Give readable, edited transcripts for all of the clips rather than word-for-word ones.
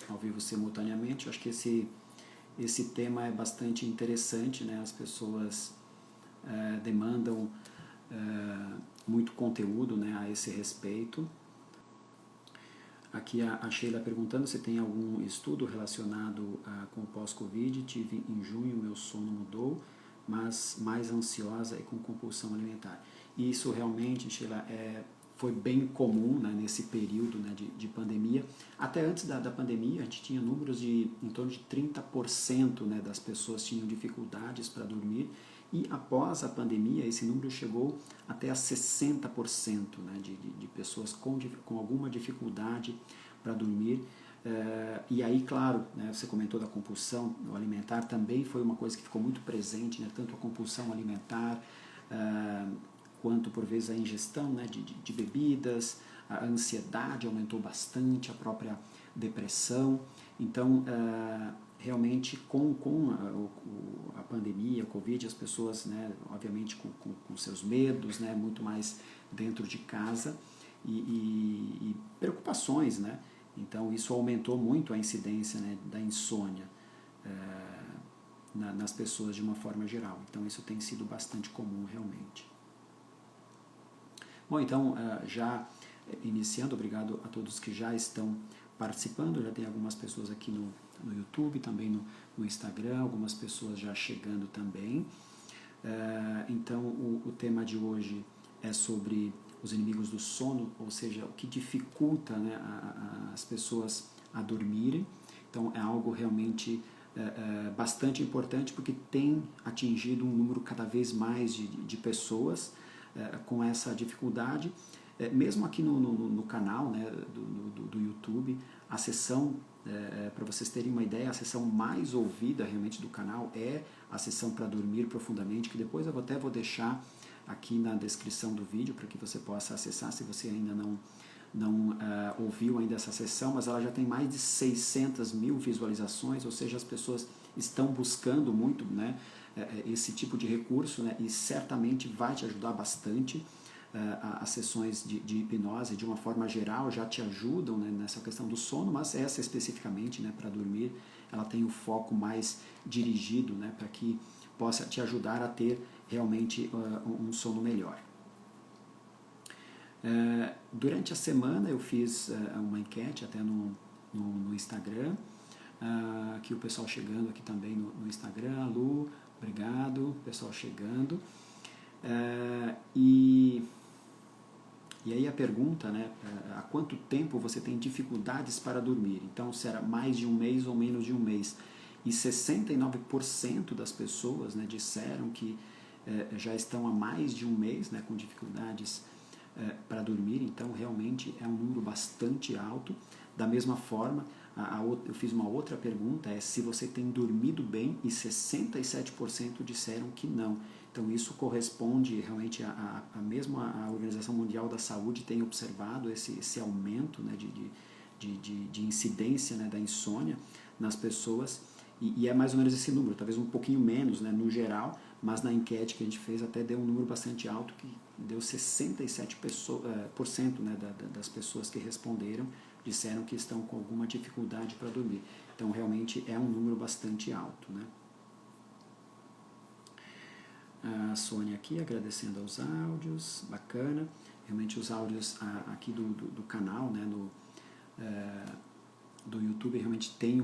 ao vivo simultaneamente. Eu acho que esse tema é bastante interessante, né? As pessoas demandam muito conteúdo, né, a esse respeito. Aqui a Sheila perguntando se tem algum estudo relacionado com o pós-Covid. Tive em junho, meu sono mudou, mas mais ansiosa e com compulsão alimentar. E isso realmente, Sheila, foi bem comum, né, nesse período, né, de pandemia. Até antes da pandemia, a gente tinha números de em torno de 30%, né, das pessoas tinham dificuldades para dormir. E após a pandemia, esse número chegou até a 60%, né, de pessoas com alguma dificuldade para dormir. E aí, claro, né, você comentou da compulsão alimentar, também foi uma coisa que ficou muito presente, né, tanto a compulsão alimentar, quanto por vezes a ingestão, né, de bebidas, a ansiedade aumentou bastante, a própria depressão. Então, realmente com a pandemia, o Covid, as pessoas, né, obviamente com seus medos, né, muito mais dentro de casa e preocupações, né? Então isso aumentou muito a incidência, né, da insônia nas pessoas de uma forma geral. Então isso tem sido bastante comum realmente. Bom, então já iniciando, obrigado a todos que já estão participando. Já tem algumas pessoas aqui no YouTube, também no Instagram, algumas pessoas já chegando também. Então o tema de hoje é sobre os inimigos do sono, ou seja, o que dificulta, né, as pessoas a dormirem. Então é algo realmente bastante importante, porque tem atingido um número cada vez mais de pessoas com essa dificuldade. Mesmo aqui no canal, né, do YouTube, a sessão, para vocês terem uma ideia, a sessão mais ouvida realmente do canal é a sessão para dormir profundamente, que depois eu até vou deixar aqui na descrição do vídeo para que você possa acessar, se você ainda não ouviu ainda essa sessão, mas ela já tem mais de 600 mil visualizações, ou seja, as pessoas estão buscando muito, né, esse tipo de recurso, né, e certamente vai te ajudar bastante. As sessões de hipnose, de uma forma geral, já te ajudam, né, nessa questão do sono, mas essa especificamente, né, para dormir, ela tem o foco mais dirigido, né, para que possa te ajudar a ter realmente um sono melhor. Durante a semana eu fiz uma enquete até no Instagram, aqui o pessoal chegando aqui também no Instagram. Lu, obrigado, pessoal chegando. E aí a pergunta, né, há quanto tempo você tem dificuldades para dormir? Então, se era mais de um mês ou menos de um mês. E 69% das pessoas, né, disseram que já estão há mais de um mês, né, com dificuldades para dormir. Então, realmente é um número bastante alto. Da mesma forma, eu fiz uma outra pergunta, se você tem dormido bem, e 67% disseram que não. Então isso corresponde realmente a Organização Mundial da Saúde tem observado esse aumento, né, de incidência, né, da insônia nas pessoas, e é mais ou menos esse número, talvez um pouquinho menos, né, no geral, mas na enquete que a gente fez até deu um número bastante alto, que deu 67%, né, das pessoas que responderam disseram que estão com alguma dificuldade para dormir. Então realmente é um número bastante alto, né? A Sônia aqui agradecendo aos áudios, bacana. Realmente os áudios aqui do canal, né, do YouTube, realmente tem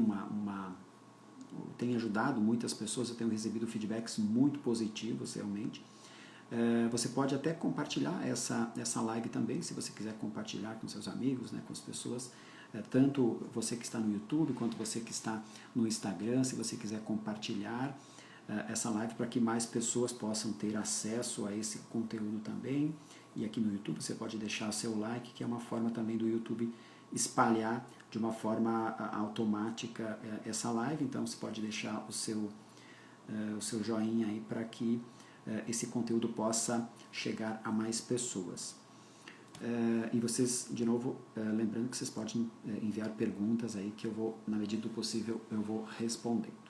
ajudado muitas pessoas. Eu tenho recebido feedbacks muito positivos realmente. Você pode até compartilhar essa live também, se você quiser compartilhar com seus amigos, né, com as pessoas, tanto você que está no YouTube quanto você que está no Instagram, se você quiser compartilhar essa live para que mais pessoas possam ter acesso a esse conteúdo também. E aqui no YouTube você pode deixar seu like, que é uma forma também do YouTube espalhar de uma forma automática essa live. Então você pode deixar o seu joinha aí para que esse conteúdo possa chegar a mais pessoas. E vocês, de novo, lembrando que vocês podem enviar perguntas aí que eu vou, na medida do possível, eu vou respondendo.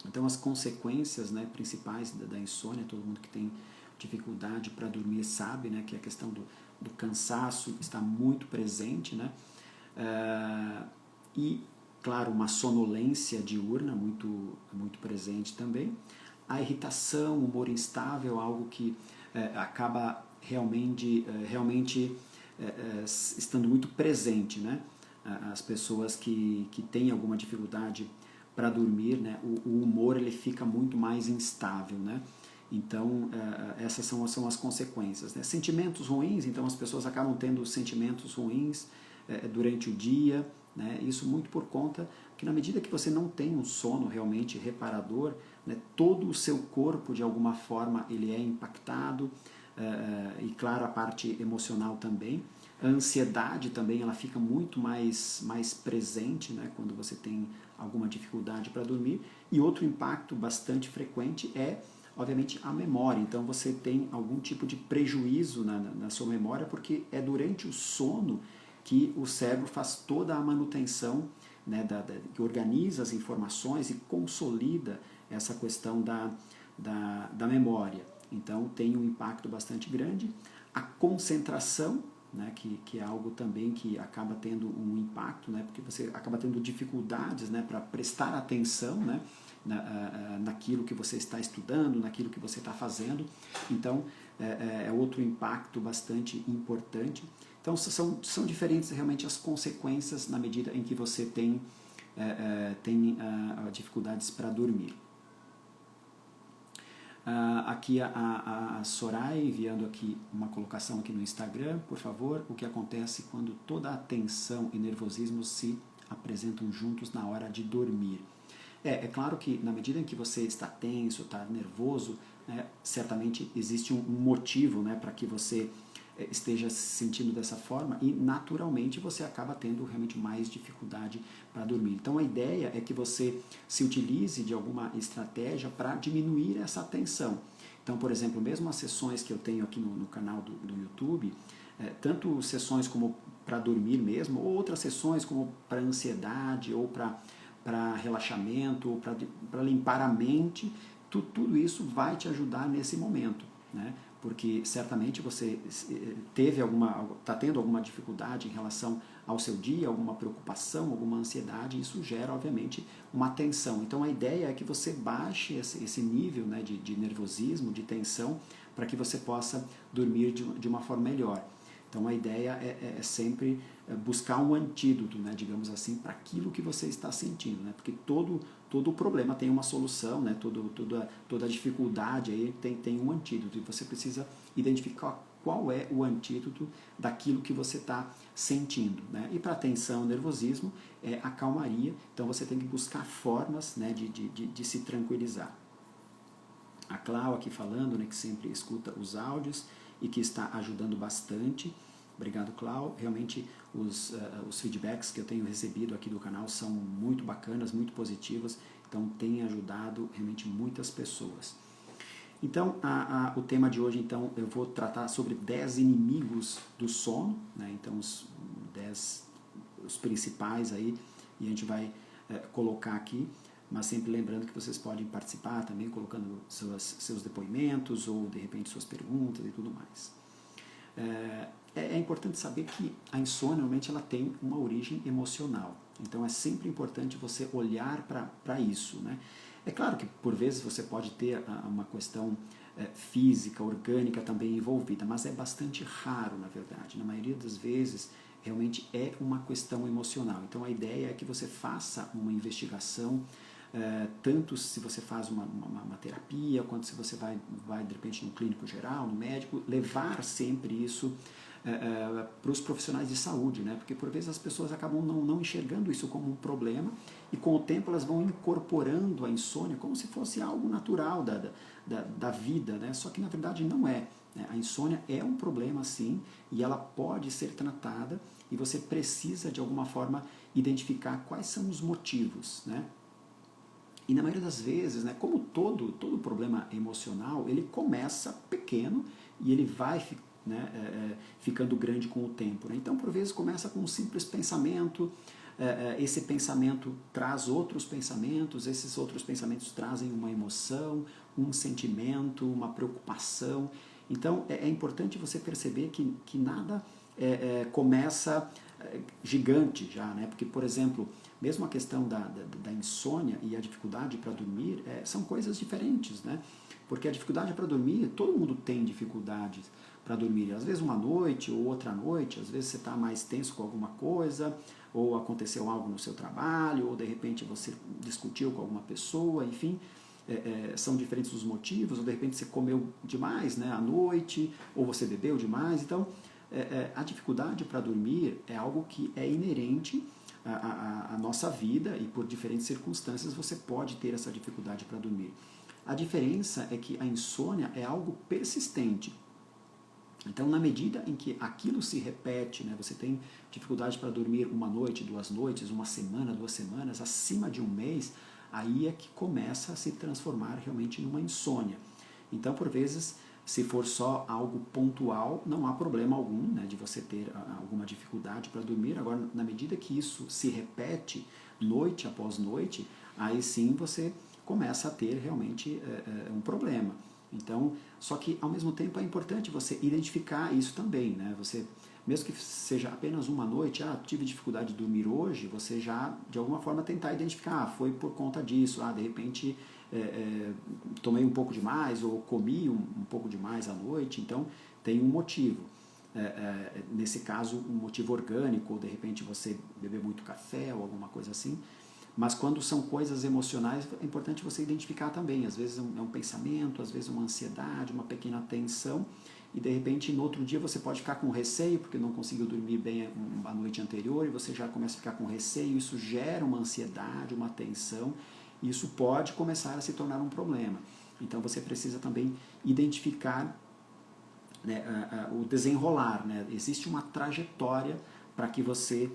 Então as consequências, né, principais da insônia, todo mundo que tem dificuldade para dormir sabe, né, que a questão do cansaço está muito presente, né, e, claro, uma sonolência diurna muito presente também. A irritação, o humor instável, algo que acaba realmente estando muito presente, né? As pessoas que têm alguma dificuldade para dormir, né? O humor ele fica muito mais instável, né? Então, essas são as consequências, né? Sentimentos ruins, então as pessoas acabam tendo sentimentos ruins durante o dia, né? Isso muito por conta que na medida que você não tem um sono realmente reparador, né, todo o seu corpo de alguma forma ele é impactado, e claro a parte emocional também. A ansiedade também ela fica muito mais presente, né, quando você tem alguma dificuldade para dormir. E outro impacto bastante frequente é, obviamente, a memória. Então você tem algum tipo de prejuízo na sua memória, porque é durante o sono que o cérebro faz toda a manutenção, né, que organiza as informações e consolida essa questão da memória. Então tem um impacto bastante grande. A concentração, né, que é algo também que acaba tendo um impacto, né, porque você acaba tendo dificuldades, né, para prestar atenção, né, naquilo que você está estudando, naquilo que você está fazendo. Então é outro impacto bastante importante. Então são diferentes realmente as consequências na medida em que você tem dificuldades para dormir. Aqui a Soraya enviando aqui uma colocação aqui no Instagram, por favor, o que acontece quando toda a tensão e nervosismo se apresentam juntos na hora de dormir? É claro que na medida em que você está tenso, está nervoso, né, certamente existe um motivo, né, para que você esteja se sentindo dessa forma e naturalmente você acaba tendo realmente mais dificuldade para dormir. Então a ideia é que você se utilize de alguma estratégia para diminuir essa tensão. Então, por exemplo, mesmo as sessões que eu tenho aqui no canal do YouTube, tanto sessões como para dormir mesmo, ou outras sessões como para ansiedade ou para relaxamento, ou para limpar a mente, tudo isso vai te ajudar nesse momento, né? Porque certamente você está tendo alguma dificuldade em relação ao seu dia, alguma preocupação, alguma ansiedade, e isso gera, obviamente, uma tensão. Então, a ideia é que você baixe esse nível, né, de nervosismo, de tensão, para que você possa dormir de uma forma melhor. Então, a ideia é sempre buscar um antídoto, né, digamos assim, para aquilo que você está sentindo, né, porque todo problema tem uma solução, né, toda dificuldade aí tem um antídoto, e você precisa identificar qual é o antídoto daquilo que você está sentindo, né? E para tensão, nervosismo, a calmaria, então você tem que buscar formas, né, de se tranquilizar. A Clau aqui falando, né, que sempre escuta os áudios e que está ajudando bastante. Obrigado, Clau. Realmente os feedbacks que eu tenho recebido aqui do canal são muito bacanas, muito positivos, então tem ajudado realmente muitas pessoas. Então, o tema de hoje, então, eu vou tratar sobre 10 inimigos do sono, né? Então, os principais aí, e a gente vai colocar aqui, mas sempre lembrando que vocês podem participar também, colocando seus depoimentos ou, de repente, suas perguntas e tudo mais. É importante saber que a insônia, normalmente, ela tem uma origem emocional. Então, é sempre importante você olhar para isso, né? É claro que, por vezes, você pode ter uma questão física, orgânica também envolvida, mas é bastante raro, na verdade. Na maioria das vezes, realmente é uma questão emocional. Então, a ideia é que você faça uma investigação, tanto se você faz uma terapia, quanto se você vai, de repente, no clínico geral, no médico, levar sempre isso para os profissionais de saúde, né? Porque por vezes as pessoas acabam não enxergando isso como um problema e com o tempo elas vão incorporando a insônia como se fosse algo natural da vida, né? Só que na verdade não é, né? A insônia é um problema sim e ela pode ser tratada e você precisa de alguma forma identificar quais são os motivos, né? E na maioria das vezes, né, como todo problema emocional, ele começa pequeno e ele vai ficando grande com o tempo, né? Então, por vezes, começa com um simples pensamento, esse pensamento traz outros pensamentos, esses outros pensamentos trazem uma emoção, um sentimento, uma preocupação. Então, é importante você perceber que nada começa gigante já, né? Porque, por exemplo, mesmo a questão da insônia e a dificuldade para dormir são coisas diferentes, né? Porque a dificuldade para dormir, todo mundo tem dificuldades para dormir. Às vezes uma noite ou outra noite, às vezes você está mais tenso com alguma coisa, ou aconteceu algo no seu trabalho, ou de repente você discutiu com alguma pessoa, enfim, são diferentes os motivos, ou de repente você comeu demais, né, à noite, ou você bebeu demais. Então, a dificuldade para dormir é algo que é inerente à nossa vida e por diferentes circunstâncias você pode ter essa dificuldade para dormir. A diferença é que a insônia é algo persistente. Então, na medida em que aquilo se repete, né, você tem dificuldade para dormir uma noite, 2 noites, uma semana, 2 semanas, acima de um mês, aí é que começa a se transformar realmente numa insônia. Então, por vezes, se for só algo pontual, não há problema algum, né, de você ter alguma dificuldade para dormir. Agora, na medida que isso se repete noite após noite, aí sim você começa a ter realmente um problema. Então, só que ao mesmo tempo é importante você identificar isso também, né? Você, mesmo que seja apenas uma noite, tive dificuldade de dormir hoje, você já de alguma forma tentar identificar, foi por conta disso, de repente tomei um pouco demais ou comi um pouco demais à noite, então tem um motivo. Nesse caso, um motivo orgânico, ou de repente você beber muito café ou alguma coisa assim. Mas quando são coisas emocionais, é importante você identificar também. Às vezes é um pensamento, às vezes uma ansiedade, uma pequena tensão, e de repente no outro dia você pode ficar com receio, porque não conseguiu dormir bem a noite anterior, e você já começa a ficar com receio, isso gera uma ansiedade, uma tensão, e isso pode começar a se tornar um problema. Então você precisa também identificar, né, o desenrolar, né? Existe uma trajetória para que você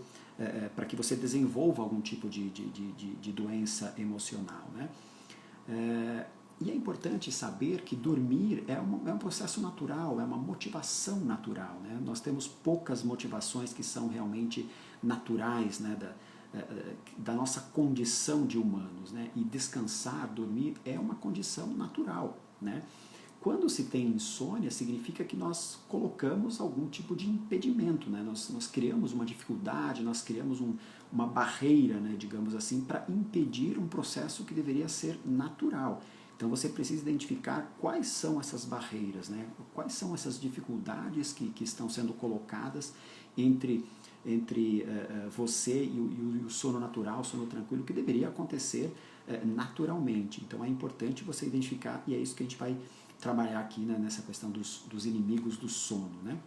desenvolva algum tipo de doença emocional, né? E é importante saber que dormir é um processo natural, é uma motivação natural, né? Nós temos poucas motivações que são realmente naturais, né, da nossa condição de humanos, né? E descansar, dormir é uma condição natural, né? Quando se tem insônia, significa que nós colocamos algum tipo de impedimento, né? Nós criamos uma dificuldade, nós criamos uma barreira, né, digamos assim, para impedir um processo que deveria ser natural. Então você precisa identificar quais são essas barreiras, né? Quais são essas dificuldades que estão sendo colocadas entre você e o sono natural, o sono tranquilo, que deveria acontecer naturalmente. Então é importante você identificar, e é isso que a gente vai trabalhar aqui, né, nessa questão dos inimigos do sono, né?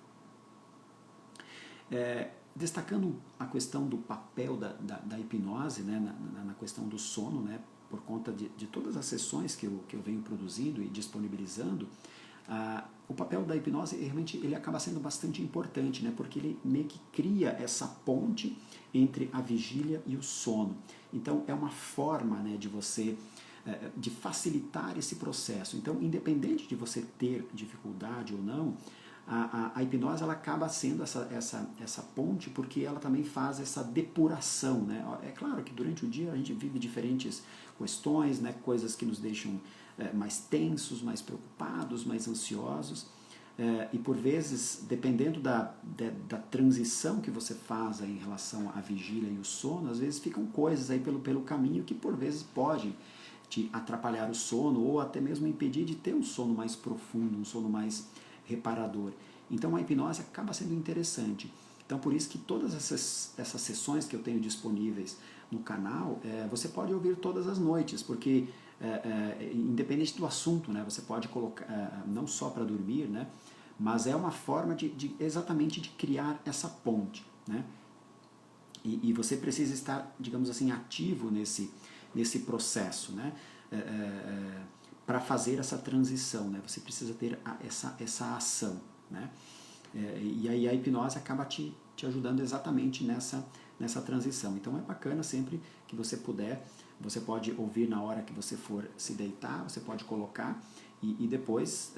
Destacando a questão do papel da hipnose, né, na questão do sono, né, por conta de todas as sessões que eu venho produzindo e disponibilizando, o papel da hipnose realmente ele acaba sendo bastante importante, né, porque ele meio que cria essa ponte entre a vigília e o sono. Então é uma forma, né, de você de facilitar esse processo. Então, independente de você ter dificuldade ou não, a hipnose ela acaba sendo essa ponte, porque ela também faz essa depuração, né? É claro que durante o dia a gente vive diferentes questões, né? Coisas que nos deixam mais tensos, mais preocupados, mais ansiosos, e por vezes, dependendo da transição que você faz em relação à vigília e o sono, às vezes ficam coisas aí pelo caminho que por vezes podem te atrapalhar o sono ou até mesmo impedir de ter um sono mais profundo, um sono mais reparador. Então a hipnose acaba sendo interessante. Então por isso que todas essas sessões que eu tenho disponíveis no canal, você pode ouvir todas as noites, porque independente do assunto, né, você pode colocar, não só para dormir, né, mas é uma forma exatamente de criar essa ponte, né? E você precisa estar, digamos assim, ativo nesse processo, né? Para fazer essa transição, né? Você precisa ter essa ação, né? E aí a hipnose acaba te ajudando exatamente nessa transição. Então é bacana sempre que você puder, você pode ouvir na hora que você for se deitar, você pode colocar e depois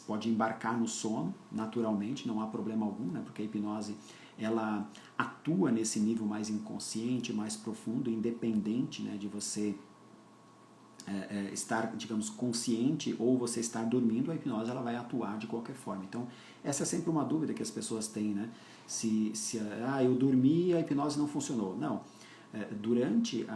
pode embarcar no sono naturalmente, não há problema algum, né? Porque a hipnose ela atua nesse nível mais inconsciente, mais profundo, independente, né, de você estar, digamos, consciente ou você estar dormindo, a hipnose ela vai atuar de qualquer forma. Então, essa é sempre uma dúvida que as pessoas têm, né? Se eu dormi e a hipnose não funcionou. Não. Durante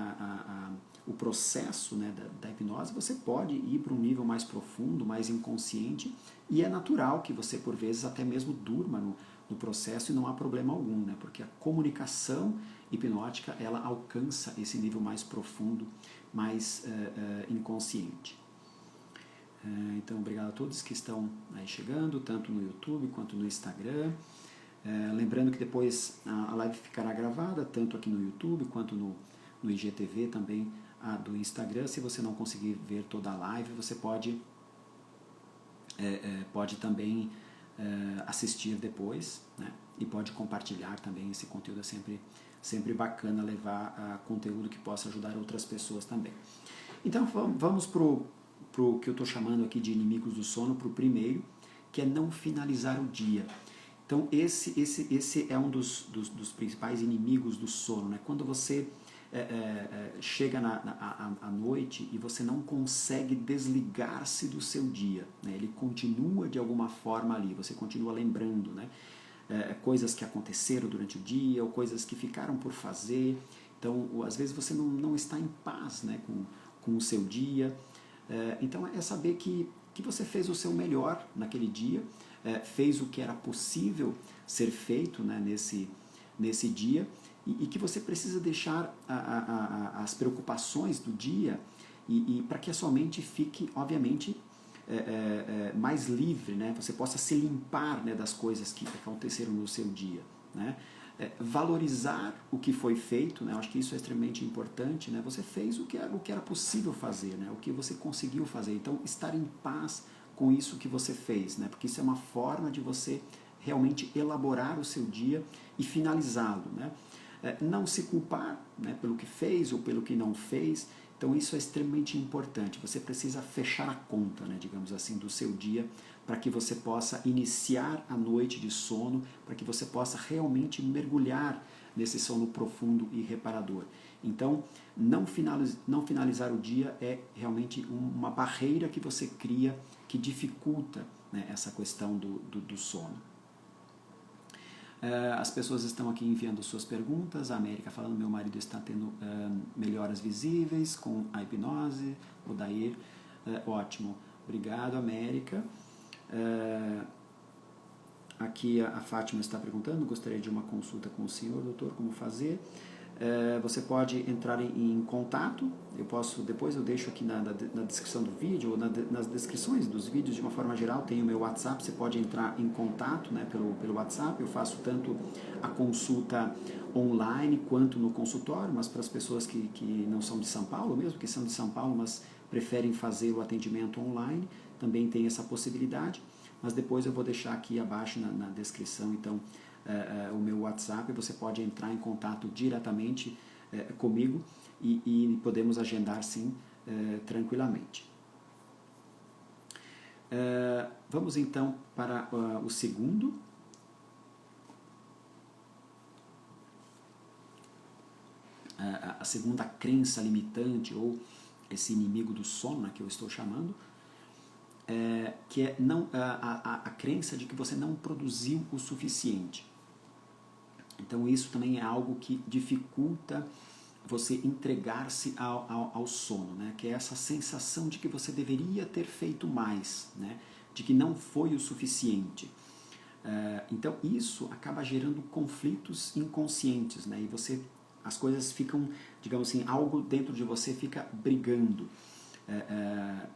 o processo, né, da hipnose, você pode ir para um nível mais profundo, mais inconsciente, e é natural que você, por vezes, até mesmo durma no processo e não há problema algum, né? Porque a comunicação hipnótica, ela alcança esse nível mais profundo, mais inconsciente. Então, obrigado a todos que estão aí chegando, tanto no YouTube quanto no Instagram. Lembrando que depois a live ficará gravada, tanto aqui no YouTube quanto no IGTV também, do Instagram. Se você não conseguir ver toda a live, você pode também assistir depois, né? E pode compartilhar também. Esse conteúdo é sempre bacana levar conteúdo que possa ajudar outras pessoas também. Então vamos pro que eu estou chamando aqui de inimigos do sono, para o primeiro, que é não finalizar o dia. Então esse é um dos principais inimigos do sono, né? Quando você chega à noite e você não consegue desligar-se do seu dia, né? Ele continua de alguma forma ali, você continua lembrando, né? Coisas que aconteceram durante o dia ou coisas que ficaram por fazer. Então, às vezes você não está em paz, né, com o seu dia. Então, é saber que você fez o seu melhor naquele dia, fez o que era possível ser feito, né, nesse dia, e que você precisa deixar as preocupações do dia e para que a sua mente fique, obviamente, mais livre, né? Você possa se limpar, né, das coisas que aconteceram no seu dia, né? Valorizar o que foi feito, né? Eu acho que isso é extremamente importante, né? Você fez o que era possível fazer, né? O que você conseguiu fazer. Então, estar em paz com isso que você fez, né? Porque isso é uma forma de você realmente elaborar o seu dia e finalizá-lo, né? Não se culpar, né, pelo que fez ou pelo que não fez. Então isso é extremamente importante. Você precisa fechar a conta, né, digamos assim, do seu dia, para que você possa iniciar a noite de sono, para que você possa realmente mergulhar nesse sono profundo e reparador. Então, não finalizar o dia é realmente uma barreira que você cria que dificulta, né, essa questão do sono. As pessoas estão aqui enviando suas perguntas. A América falando, meu marido está tendo melhoras visíveis com a hipnose. O Dair, ótimo. Obrigado, América. Aqui a Fátima está perguntando, gostaria de uma consulta com o senhor, doutor, como fazer? Você pode entrar em contato, depois eu deixo aqui na descrição do vídeo, ou nas descrições dos vídeos, de uma forma geral, tem o meu WhatsApp, você pode entrar em contato, né, pelo WhatsApp. Eu faço tanto a consulta online quanto no consultório, mas para as pessoas que não são de São Paulo, mesmo que são de São Paulo, mas preferem fazer o atendimento online, também tem essa possibilidade, mas depois eu vou deixar aqui abaixo na descrição, então, o meu WhatsApp, você pode entrar em contato diretamente comigo e podemos agendar, sim, tranquilamente. Vamos então para o segundo. A segunda crença limitante, ou esse inimigo do sono, né, que eu estou chamando, que é a crença de que você não produziu o suficiente. Então isso também é algo que dificulta você entregar-se ao sono, né? Que é essa sensação de que você deveria ter feito mais, né? De que não foi o suficiente. Então isso acaba gerando conflitos inconscientes, né? E as coisas ficam, digamos assim, algo dentro de você fica brigando.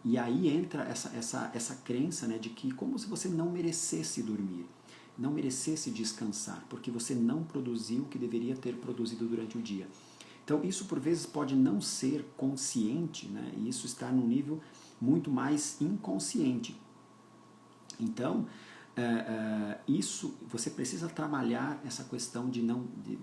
E aí entra essa crença, né, de que como se você não merecesse dormir, não merecesse descansar, porque você não produziu o que deveria ter produzido durante o dia. Então isso por vezes pode não ser consciente, né, e isso está num nível muito mais inconsciente. Então, isso, você precisa trabalhar essa questão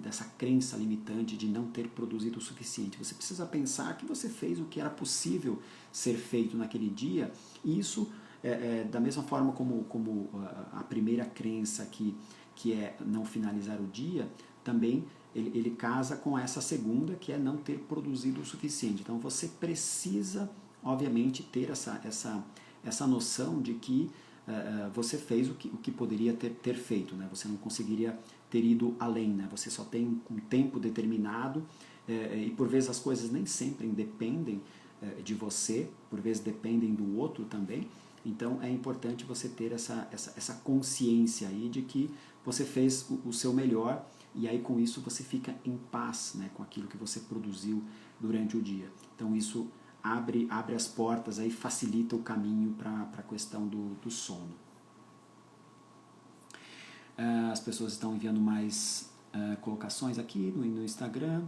dessa crença limitante de não ter produzido o suficiente. Você precisa pensar que você fez o que era possível ser feito naquele dia, e isso, da mesma forma como a primeira crença que é não finalizar o dia, também ele casa com essa segunda, que é não ter produzido o suficiente. Então você precisa obviamente, ter essa noção de que você fez o que poderia ter feito, né? Você não conseguiria ter ido além, né? Você só tem um tempo determinado e por vezes as coisas nem sempre dependem de você, por vezes dependem do outro também. Então é importante você ter essa consciência aí de que você fez o seu melhor e aí com isso você fica em paz, né, com aquilo que você produziu durante o dia. Então isso abre as portas, aí facilita o caminho para a questão do sono. As pessoas estão enviando mais colocações aqui no Instagram.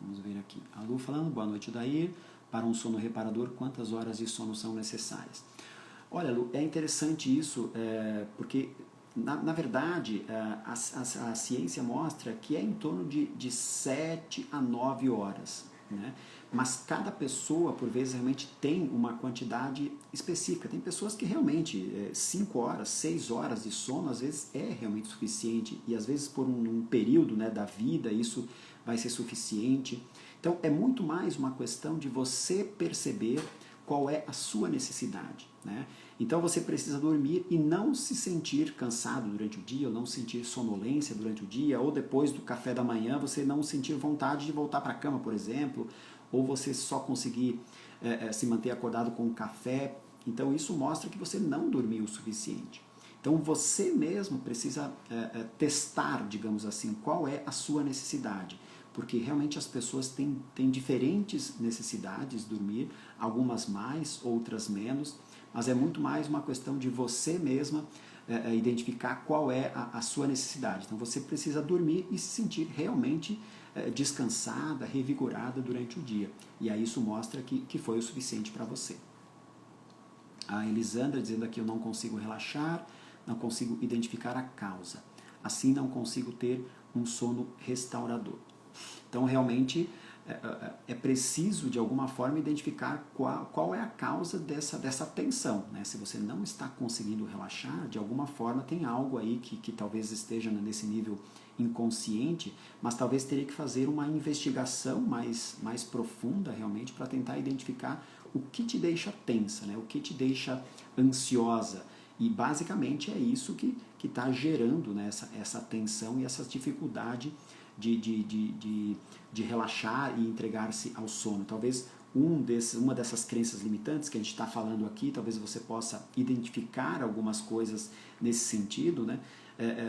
Vamos ver aqui. A Lu falando, boa noite, Dair. Para um sono reparador, quantas horas de sono são necessárias? Olha, Lu, é interessante isso, porque, na verdade, a ciência mostra que é em torno de 7 a 9 horas, né? Mas cada pessoa, por vezes, realmente tem uma quantidade específica. Tem pessoas que realmente 5 horas, 6 horas de sono, às vezes é realmente suficiente. E às vezes por um período, né, da vida, isso vai ser suficiente. Então é muito mais uma questão de você perceber qual é a sua necessidade, né? Então você precisa dormir e não se sentir cansado durante o dia, ou não sentir sonolência durante o dia, ou depois do café da manhã você não sentir vontade de voltar para a cama, por exemplo, ou você só conseguir se manter acordado com o café. Então isso mostra que você não dormiu o suficiente. Então você mesmo precisa testar, digamos assim, qual é a sua necessidade. Porque realmente as pessoas têm diferentes necessidades de dormir, algumas mais, outras menos, mas é muito mais uma questão de você mesma identificar qual é a sua necessidade. Então você precisa dormir e se sentir realmente descansada, revigorada durante o dia. E aí isso mostra que foi o suficiente para você. A Elisandra dizendo aqui, eu não consigo relaxar, não consigo identificar a causa. Assim não consigo ter um sono restaurador. Então, realmente, é preciso, de alguma forma, identificar qual é a causa dessa tensão, né? Se você não está conseguindo relaxar, de alguma forma tem algo aí que talvez esteja nesse nível inconsciente, mas talvez teria que fazer uma investigação mais profunda, realmente, para tentar identificar o que te deixa tensa, né? O que te deixa ansiosa. E, basicamente, é isso que está gerando, né, essa tensão e essa dificuldade de relaxar e entregar-se ao sono. Talvez uma dessas crenças limitantes que a gente está falando aqui, talvez você possa identificar algumas coisas nesse sentido, né?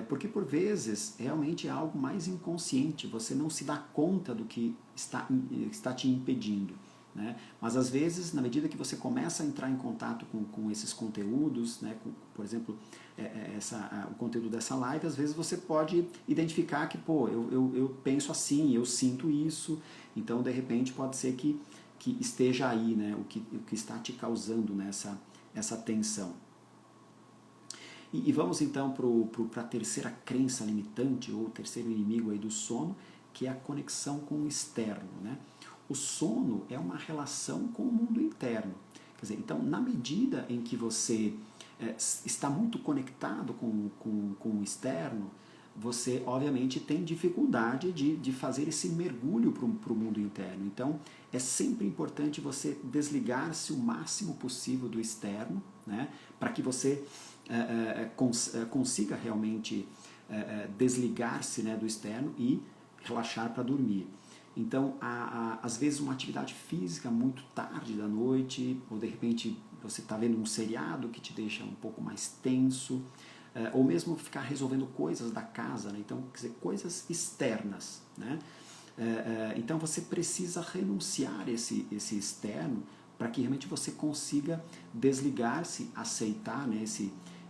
Porque por vezes realmente é algo mais inconsciente, você não se dá conta do que está te impedindo. Né? Mas às vezes, na medida que você começa a entrar em contato com esses conteúdos, né? Por exemplo, o conteúdo dessa live, às vezes você pode identificar que, pô, eu penso assim, eu sinto isso, então de repente pode ser que esteja aí, né? o que está te causando, né? essa tensão. E vamos então para a terceira crença limitante, ou terceiro inimigo aí do sono, que é a conexão com o externo, né? O sono é uma relação com o mundo interno. Quer dizer, então, na medida em que você está muito conectado com o externo, você, obviamente, tem dificuldade de fazer esse mergulho para o mundo interno. Então, é sempre importante você desligar-se o máximo possível do externo, né, para que você consiga realmente desligar-se, né, do externo e relaxar para dormir. Então, às vezes uma atividade física muito tarde da noite, ou de repente você está vendo um seriado que te deixa um pouco mais tenso, ou mesmo ficar resolvendo coisas da casa, né? Então, quer dizer, coisas externas, né? Então você precisa renunciar esse externo para que realmente você consiga desligar-se, aceitar, né,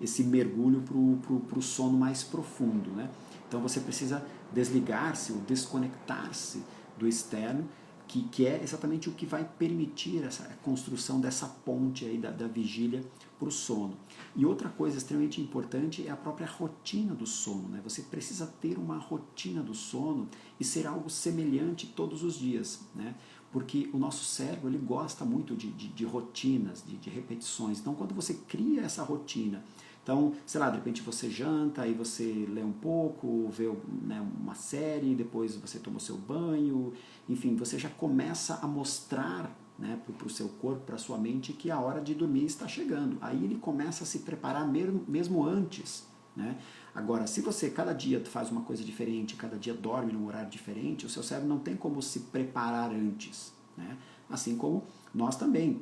esse mergulho para o sono mais profundo, né? Então você precisa desligar-se ou desconectar-se do externo, que é exatamente o que vai permitir essa construção dessa ponte aí da vigília para o sono. E outra coisa extremamente importante é a própria rotina do sono, né? Você precisa ter uma rotina do sono e ser algo semelhante todos os dias, né? Porque o nosso cérebro ele gosta muito de rotinas, de repetições. Então, quando você cria essa rotina, então, sei lá, de repente você janta, aí você lê um pouco, vê, né, uma série, depois você toma o seu banho, enfim, você já começa a mostrar né, para o seu corpo, para a sua mente, que a hora de dormir está chegando. Aí ele começa a se preparar mesmo antes. Né? Agora, se você cada dia faz uma coisa diferente, cada dia dorme num horário diferente, o seu cérebro não tem como se preparar antes. Né? Assim como nós também.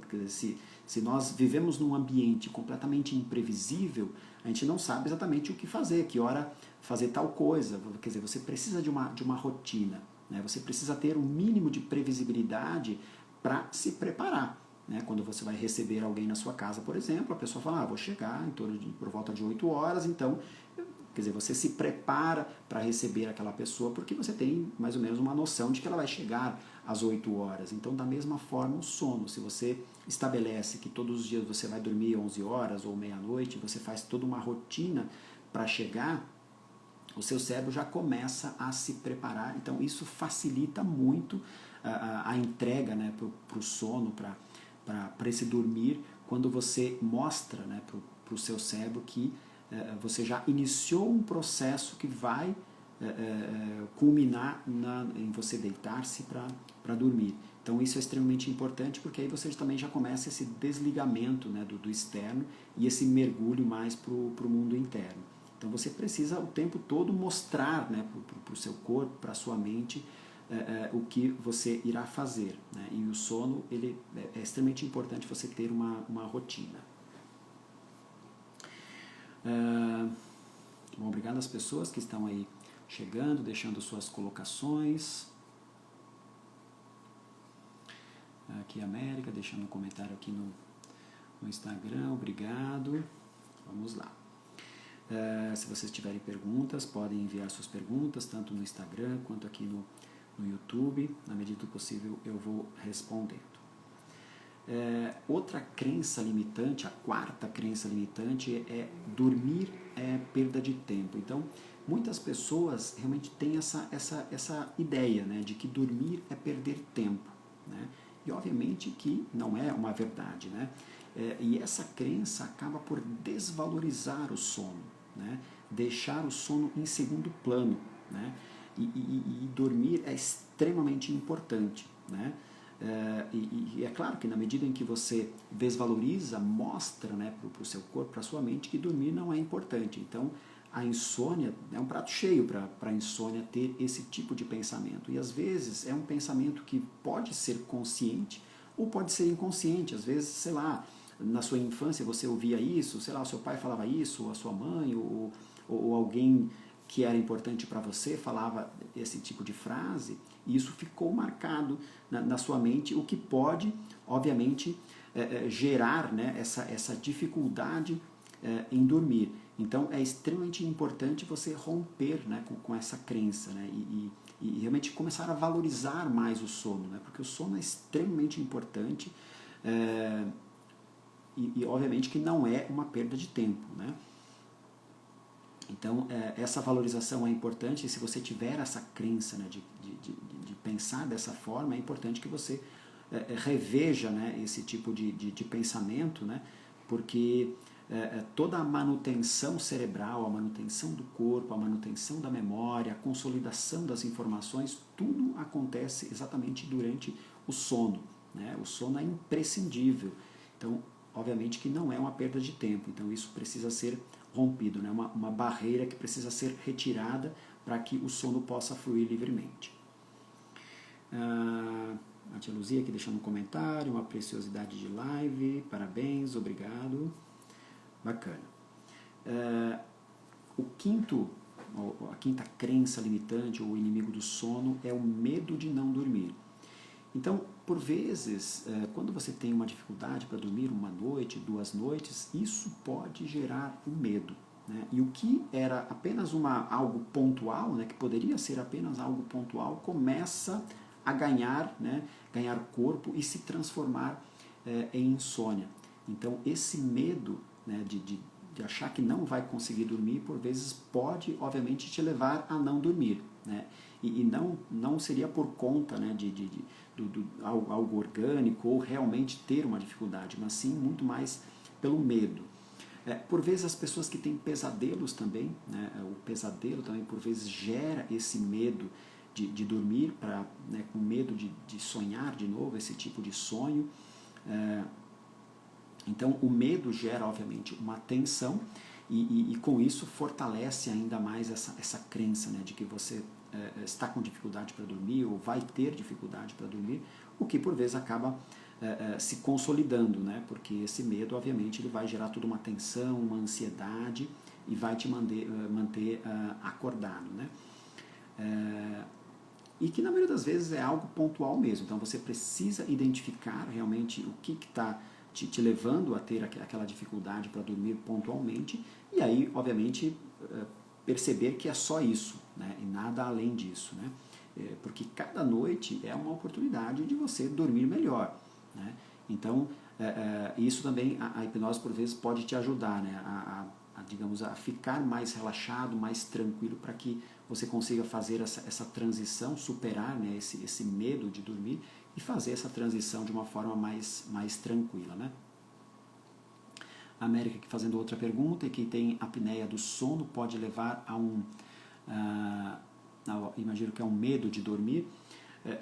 Se nós vivemos num ambiente completamente imprevisível, a gente não sabe exatamente o que fazer, que hora fazer tal coisa. Quer dizer, você precisa de uma rotina. Né? Você precisa ter um mínimo de previsibilidade para se preparar. Né? Quando você vai receber alguém na sua casa, por exemplo, a pessoa fala, vou chegar por volta de 8 horas, então, quer dizer, você se prepara para receber aquela pessoa porque você tem mais ou menos uma noção de que ela vai chegar às 8 horas. Então, da mesma forma, o sono. Se você estabelece que todos os dias você vai dormir 11 horas ou meia-noite, você faz toda uma rotina para chegar, o seu cérebro já começa a se preparar. Então, isso facilita muito a entrega, né, para o sono, para esse dormir, quando você mostra, né, para o seu cérebro que você já iniciou um processo que vai culminar em você deitar-se para dormir. Então isso é extremamente importante, porque aí você também já começa esse desligamento, né, do externo e esse mergulho mais para o mundo interno. Então você precisa o tempo todo mostrar, né, para o seu corpo, para a sua mente, o que você irá fazer. Né? E o sono ele é extremamente importante você ter uma rotina. Bom, obrigado às pessoas que estão aí chegando, deixando suas colocações. Aqui América, deixando um comentário aqui no Instagram, obrigado. Vamos lá. Se vocês tiverem perguntas, podem enviar suas perguntas, tanto no Instagram quanto aqui no YouTube. Na medida do possível eu vou respondendo. Outra crença limitante, a quarta crença limitante é dormir é perda de tempo. Então, muitas pessoas realmente têm essa ideia, né, de que dormir é perder tempo. Né? E obviamente que não é uma verdade. Né? E essa crença acaba por desvalorizar o sono, né? Deixar o sono em segundo plano. Né? E dormir é extremamente importante. Né? E é claro que na medida em que você desvaloriza, mostra, né, para o seu corpo, para a sua mente, que dormir não é importante. Então, a insônia é um prato cheio para a insônia ter esse tipo de pensamento. E às vezes é um pensamento que pode ser consciente ou pode ser inconsciente. Às vezes, sei lá, na sua infância você ouvia isso, sei lá, o seu pai falava isso, ou a sua mãe, ou alguém que era importante para você falava esse tipo de frase, e isso ficou marcado na sua mente, o que pode, obviamente, gerar, né, essa dificuldade em dormir. Então é extremamente importante você romper, né, com essa crença, né, e realmente começar a valorizar mais o sono, né, porque o sono é extremamente importante e obviamente que não é uma perda de tempo. Né. Então, essa valorização é importante, e se você tiver essa crença, né, de pensar dessa forma, é importante que você reveja, né, esse tipo de pensamento, né, porque toda a manutenção cerebral, a manutenção do corpo, a manutenção da memória, a consolidação das informações, tudo acontece exatamente durante o sono. Né? O sono é imprescindível. Então, obviamente que não é uma perda de tempo, então isso precisa ser rompido, né? Uma barreira que precisa ser retirada para que o sono possa fluir livremente. A tia Luzia aqui deixando um comentário, uma preciosidade de live, parabéns, obrigado, bacana. A quinta crença limitante ou inimigo do sono é o medo de não dormir. Então, por vezes, quando você tem uma dificuldade para dormir uma noite, 2 noites, isso pode gerar um medo. Né? E o que era apenas algo pontual, né, que poderia ser apenas algo pontual, começa a ganhar, né, ganhar corpo e se transformar em insônia. Então, esse medo, né, de achar que não vai conseguir dormir, por vezes pode, obviamente, te levar a não dormir. Né? E não seria por conta, né, do algo orgânico ou realmente ter uma dificuldade, mas sim muito mais pelo medo. Por vezes as pessoas que têm pesadelos também, né, o pesadelo também por vezes gera esse medo de dormir, né, com medo de sonhar de novo esse tipo de sonho. Então, o medo gera, obviamente, uma tensão e com isso fortalece ainda mais essa crença, né, de que você está com dificuldade para dormir ou vai ter dificuldade para dormir, o que por vezes acaba se consolidando, né, porque esse medo, obviamente, ele vai gerar toda uma tensão, uma ansiedade e vai te manter acordado, né. E que na maioria das vezes é algo pontual mesmo, então você precisa identificar realmente o que está te levando a ter aquela dificuldade para dormir pontualmente, e aí, obviamente, perceber que é só isso, né, e nada além disso, né, porque cada noite é uma oportunidade de você dormir melhor, né, então isso também, a hipnose por vezes pode te ajudar, né, digamos, a ficar mais relaxado, mais tranquilo, para que você consiga fazer essa transição, superar, né, esse medo de dormir e fazer essa transição de uma forma mais tranquila, né? A América aqui fazendo outra pergunta: quem tem apneia do sono pode levar a imagino que é um medo de dormir?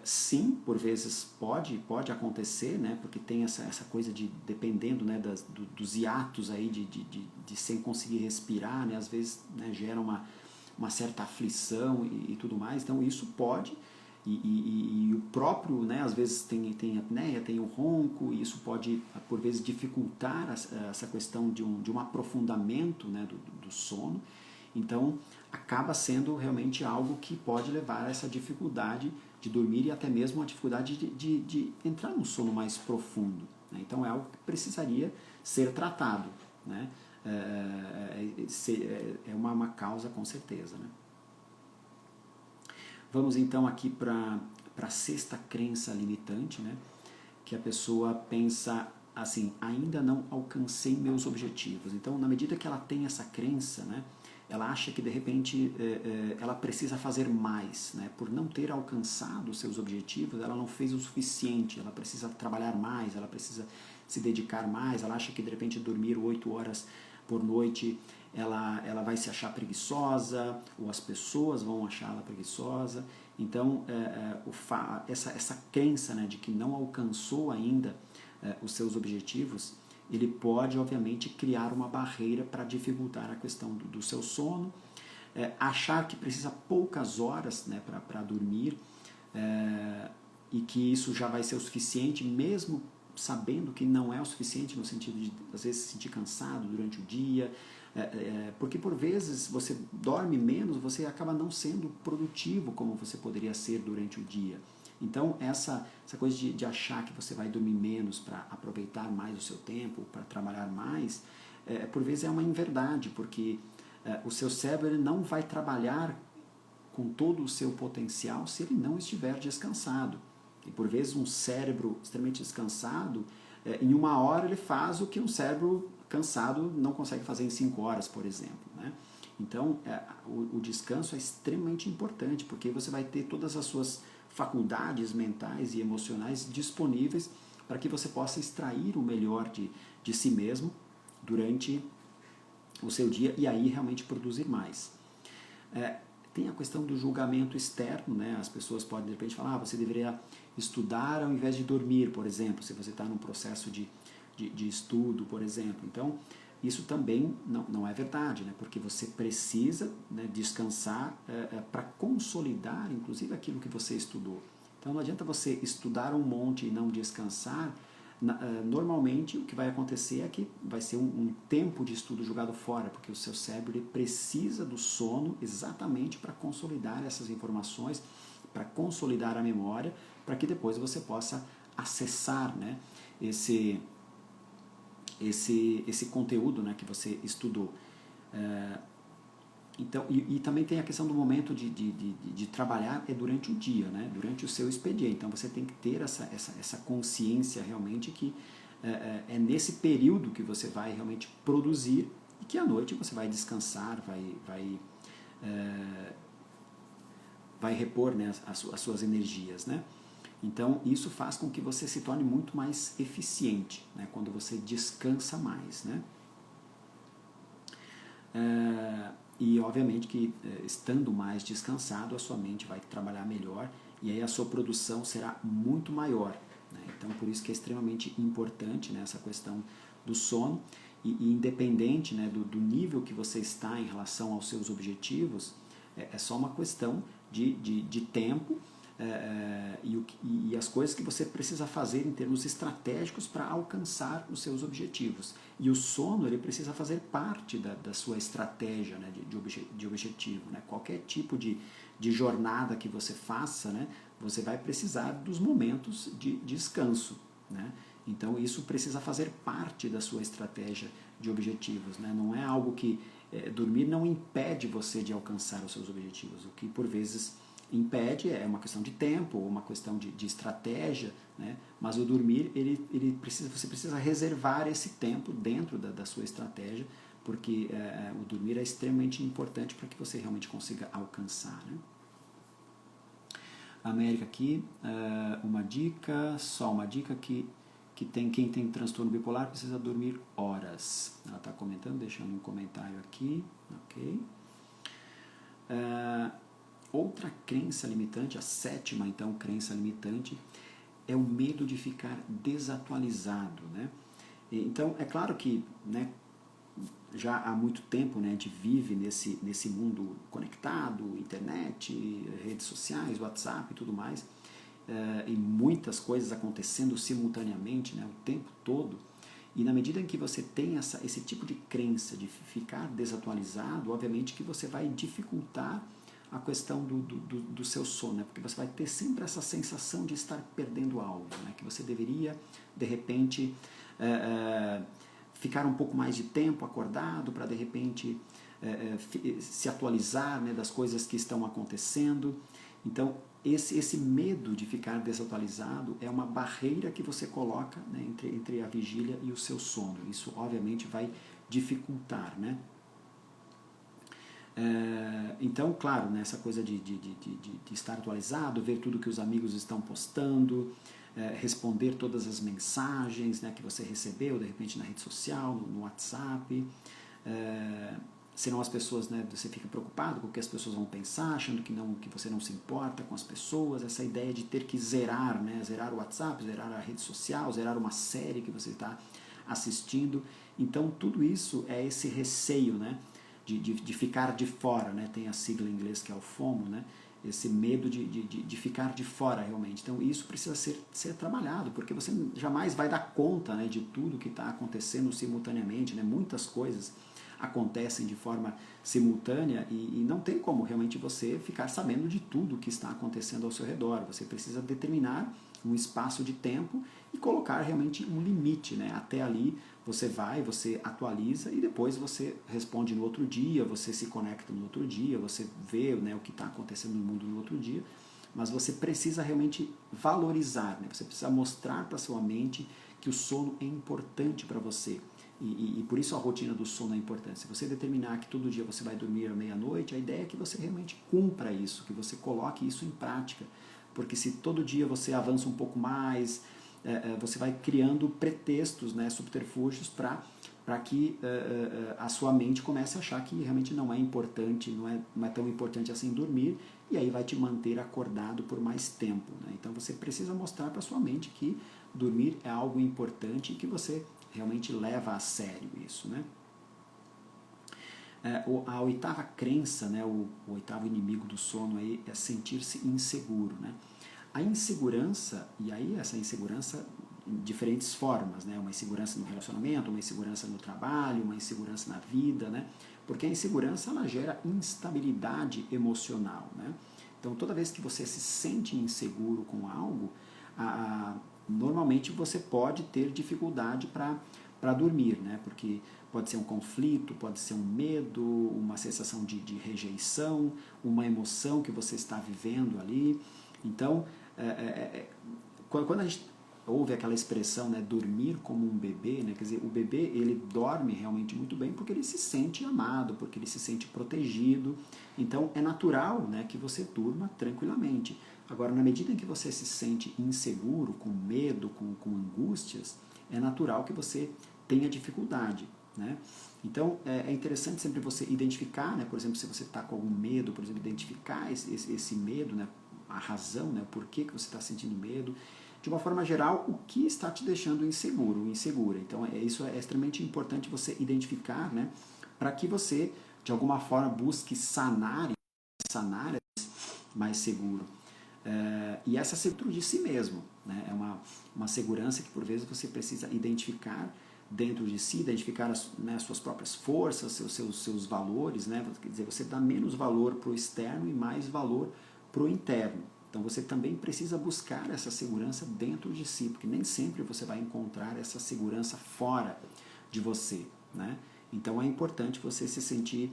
Sim, por vezes pode acontecer, né, porque tem essa coisa de, dependendo, né, dos hiatos aí de sem conseguir respirar, né, às vezes, né, gera uma certa aflição e tudo mais, então isso pode, e o próprio, né, às vezes tem apneia, tem o ronco, e isso pode, por vezes, dificultar essa questão de um aprofundamento, né, do sono, então acaba sendo realmente algo que pode levar a essa dificuldade de dormir e até mesmo a dificuldade de entrar num sono mais profundo, né? Então é algo que precisaria ser tratado, né? É uma causa com certeza, né? Vamos então aqui para a sexta crença limitante, né? Que a pessoa pensa assim: ainda não alcancei meus objetivos. Então, na medida que ela tem essa crença, né, ela acha que de repente ela precisa fazer mais, né? Por não ter alcançado os seus objetivos, ela não fez o suficiente, ela precisa trabalhar mais, ela precisa se dedicar mais, ela acha que de repente dormir 8 horas por noite ela vai se achar preguiçosa, ou as pessoas vão achá-la preguiçosa. Então, essa crença, né, de que não alcançou ainda os seus objetivos, ele pode, obviamente, criar uma barreira para dificultar a questão do seu sono, achar que precisa poucas horas, né, para dormir, e que isso já vai ser o suficiente, mesmo sabendo que não é o suficiente, no sentido de, às vezes, se sentir cansado durante o dia, porque por vezes você dorme menos, você acaba não sendo produtivo como você poderia ser durante o dia. Então essa coisa de achar que você vai dormir menos para aproveitar mais o seu tempo, para trabalhar mais, por vezes é uma inverdade, porque o seu cérebro ele não vai trabalhar com todo o seu potencial se ele não estiver descansado. E por vezes um cérebro extremamente descansado, em 1 hora ele faz o que um cérebro cansado não consegue fazer em 5 horas, por exemplo, né? Então o descanso é extremamente importante, porque você vai ter todas as suas faculdades mentais e emocionais disponíveis para que você possa extrair o melhor de si mesmo durante o seu dia e aí realmente produzir mais. Tem a questão do julgamento externo, né? As pessoas podem de repente falar: você deveria estudar ao invés de dormir, por exemplo, se você está num processo de estudo, por exemplo. Então, isso também não é verdade, né? Porque você precisa, né, descansar para consolidar, inclusive, aquilo que você estudou. Então, não adianta você estudar um monte e não descansar. Normalmente, o que vai acontecer é que vai ser um tempo de estudo jogado fora, porque o seu cérebro ele precisa do sono exatamente para consolidar essas informações, para consolidar a memória, para que depois você possa acessar, né, esse conteúdo, né, que você estudou. Então, e também tem a questão do momento de trabalhar durante o dia, né, durante o seu expediente. Então você tem que ter essa consciência realmente que é nesse período que você vai realmente produzir e que à noite você vai descansar, vai repor, né, as suas energias, né? Então isso faz com que você se torne muito mais eficiente, né, quando você descansa mais, né? E obviamente que estando mais descansado, a sua mente vai trabalhar melhor e aí a sua produção será muito maior, né? Então por isso que é extremamente importante, né, essa questão do sono e independente, né, do nível que você está em relação aos seus objetivos, é só uma questão de tempo e as coisas que você precisa fazer em termos estratégicos para alcançar os seus objetivos. E o sono ele precisa fazer parte da sua estratégia, né, de objetivo. Né? Qualquer tipo de jornada que você faça, né, você vai precisar dos momentos de descanso. Né? Então isso precisa fazer parte da sua estratégia de objetivos. Né? Não é algo que dormir não impede você de alcançar os seus objetivos. O que por vezes impede é uma questão de tempo, uma questão de estratégia, né? Mas o dormir você precisa reservar esse tempo dentro da sua estratégia, porque o dormir é extremamente importante para que você realmente consiga alcançar. Né? América aqui, uma dica que quem tem transtorno bipolar precisa dormir horas. Ela está comentando, deixando um comentário aqui, ok? Outra crença limitante, a sétima, então, crença limitante, é o medo de ficar desatualizado, né? Então, é claro que, né, já há muito tempo, né, a gente vive nesse mundo conectado, internet, redes sociais, WhatsApp e tudo mais, e muitas coisas acontecendo simultaneamente, né, o tempo todo. E na medida em que você tem esse tipo de crença de ficar desatualizado, obviamente que você vai dificultar a questão do seu sono, né? Porque você vai ter sempre essa sensação de estar perdendo algo, né? Que você deveria, de repente, ficar um pouco mais de tempo acordado para, de repente, se atualizar, né, das coisas que estão acontecendo. Então, esse medo de ficar desatualizado é uma barreira que você coloca, né, entre a vigília e o seu sono. Isso, obviamente, vai dificultar, né? Então, claro, né, essa coisa de estar atualizado, ver tudo que os amigos estão postando, responder todas as mensagens, né, que você recebeu, de repente, na rede social, no WhatsApp. Senão as pessoas, né, você fica preocupado com o que as pessoas vão pensar, achando que você não se importa com as pessoas, essa ideia de ter que zerar, né, zerar o WhatsApp, zerar a rede social, zerar uma série que você está assistindo. Então, tudo isso é esse receio, né, de ficar de fora, né? Tem a sigla em inglês que é o FOMO, né? Esse medo de ficar de fora realmente. Então isso precisa ser trabalhado, porque você jamais vai dar conta, né, de tudo que está acontecendo simultaneamente, né? Muitas coisas acontecem de forma simultânea e não tem como realmente você ficar sabendo de tudo que está acontecendo ao seu redor. Você precisa determinar um espaço de tempo e colocar realmente um limite, né? Até ali você atualiza e depois você responde no outro dia, você se conecta no outro dia, você vê, né, o que está acontecendo no mundo no outro dia, mas você precisa realmente valorizar, né? Você precisa mostrar para sua mente que o sono é importante para você. E por isso a rotina do sono é importante. Se você determinar que todo dia você vai dormir à meia-noite, a ideia é que você realmente cumpra isso, que você coloque isso em prática. Porque se todo dia você avança um pouco mais, você vai criando pretextos, né, subterfúgios para que a sua mente comece a achar que realmente não é importante, não é tão importante assim dormir, e aí vai te manter acordado por mais tempo. Né? Então você precisa mostrar para sua mente que dormir é algo importante e que você realmente leva a sério isso. Né? A oitava crença, né, o oitavo inimigo do sono aí é sentir-se inseguro. Né? A insegurança, e aí essa insegurança em diferentes formas, né? Uma insegurança no relacionamento, uma insegurança no trabalho, uma insegurança na vida, né? Porque a insegurança ela gera instabilidade emocional, né? Então toda vez que você se sente inseguro com algo, normalmente você pode ter dificuldade para dormir, né? Porque pode ser um conflito, pode ser um medo, uma sensação de rejeição, uma emoção que você está vivendo ali. Então, quando a gente ouve aquela expressão, né, dormir como um bebê, né, quer dizer, o bebê ele dorme realmente muito bem porque ele se sente amado, porque ele se sente protegido. Então é natural, né, que você durma tranquilamente. Agora, na medida em que você se sente inseguro, com medo, com angústias, é natural que você tenha dificuldade. né? Então, é interessante sempre você identificar, né? Por exemplo, se você está com algum medo, por exemplo, identificar esse medo, né? A razão, né? O porquê que você está sentindo medo. De uma forma geral, o que está te deixando inseguro, insegura. Então, isso é extremamente importante você identificar, né? Para que você, de alguma forma, busque sanar mais seguro. E essa segurança de si mesmo, né? É uma segurança que, por vezes, você precisa identificar dentro de si, identificar as suas próprias forças, seus valores, né? Quer dizer, você dá menos valor para o externo e mais valor para o interno. Então você também precisa buscar essa segurança dentro de si, porque nem sempre você vai encontrar essa segurança fora de você, né? Então é importante você se sentir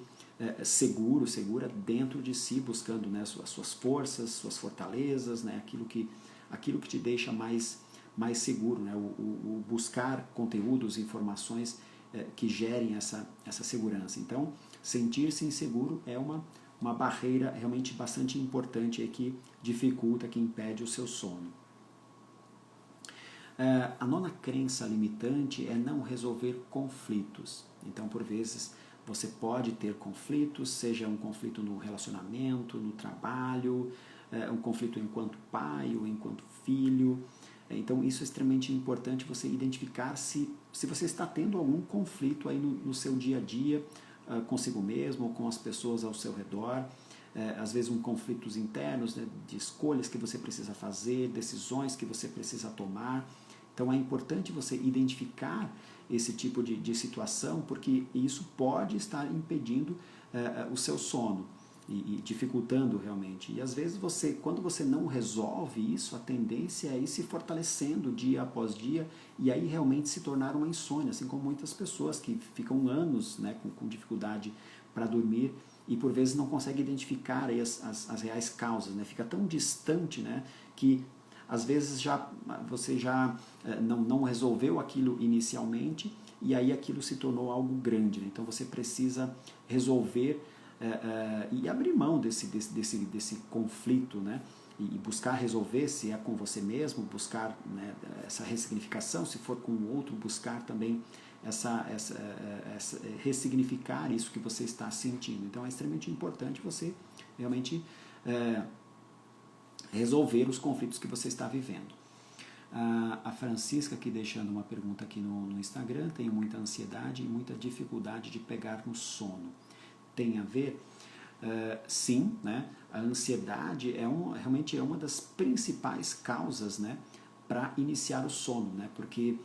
seguro, segura dentro de si, buscando, né, as suas forças, suas fortalezas, né, aquilo que te deixa mais seguro, né, o buscar conteúdos, informações que gerem essa segurança. Então, sentir-se inseguro é uma barreira realmente bastante importante aí que dificulta, que impede o seu sono. A nona crença limitante é não resolver conflitos. Então, por vezes, você pode ter conflitos, seja um conflito no relacionamento, no trabalho, um conflito enquanto pai ou enquanto filho. Então, isso é extremamente importante você identificar se você está tendo algum conflito aí no seu dia a dia, consigo mesmo ou com as pessoas ao seu redor. Às vezes conflitos internos, né, de escolhas que você precisa fazer, decisões que você precisa tomar. Então é importante você identificar esse tipo de situação, porque isso pode estar impedindo o seu sono e dificultando realmente. E às vezes quando você não resolve isso, a tendência é ir se fortalecendo dia após dia e aí realmente se tornar uma insônia, assim como muitas pessoas que ficam anos, né, com dificuldade para dormir e por vezes não conseguem identificar aí as reais causas, né? Fica tão distante, né, que às vezes você já não resolveu aquilo inicialmente e aí aquilo se tornou algo grande, né? Então você precisa resolver e abrir mão desse conflito, né? E buscar resolver, se é com você mesmo, buscar, né, essa ressignificação, se for com o outro, buscar também ressignificar isso que você está sentindo. Então é extremamente importante você realmente resolver os conflitos que você está vivendo. A Francisca aqui deixando uma pergunta aqui no Instagram: tenho muita ansiedade e muita dificuldade de pegar no sono. Tem a ver? Sim, né? A ansiedade realmente é uma das principais causas, né, para iniciar o sono, né? Porque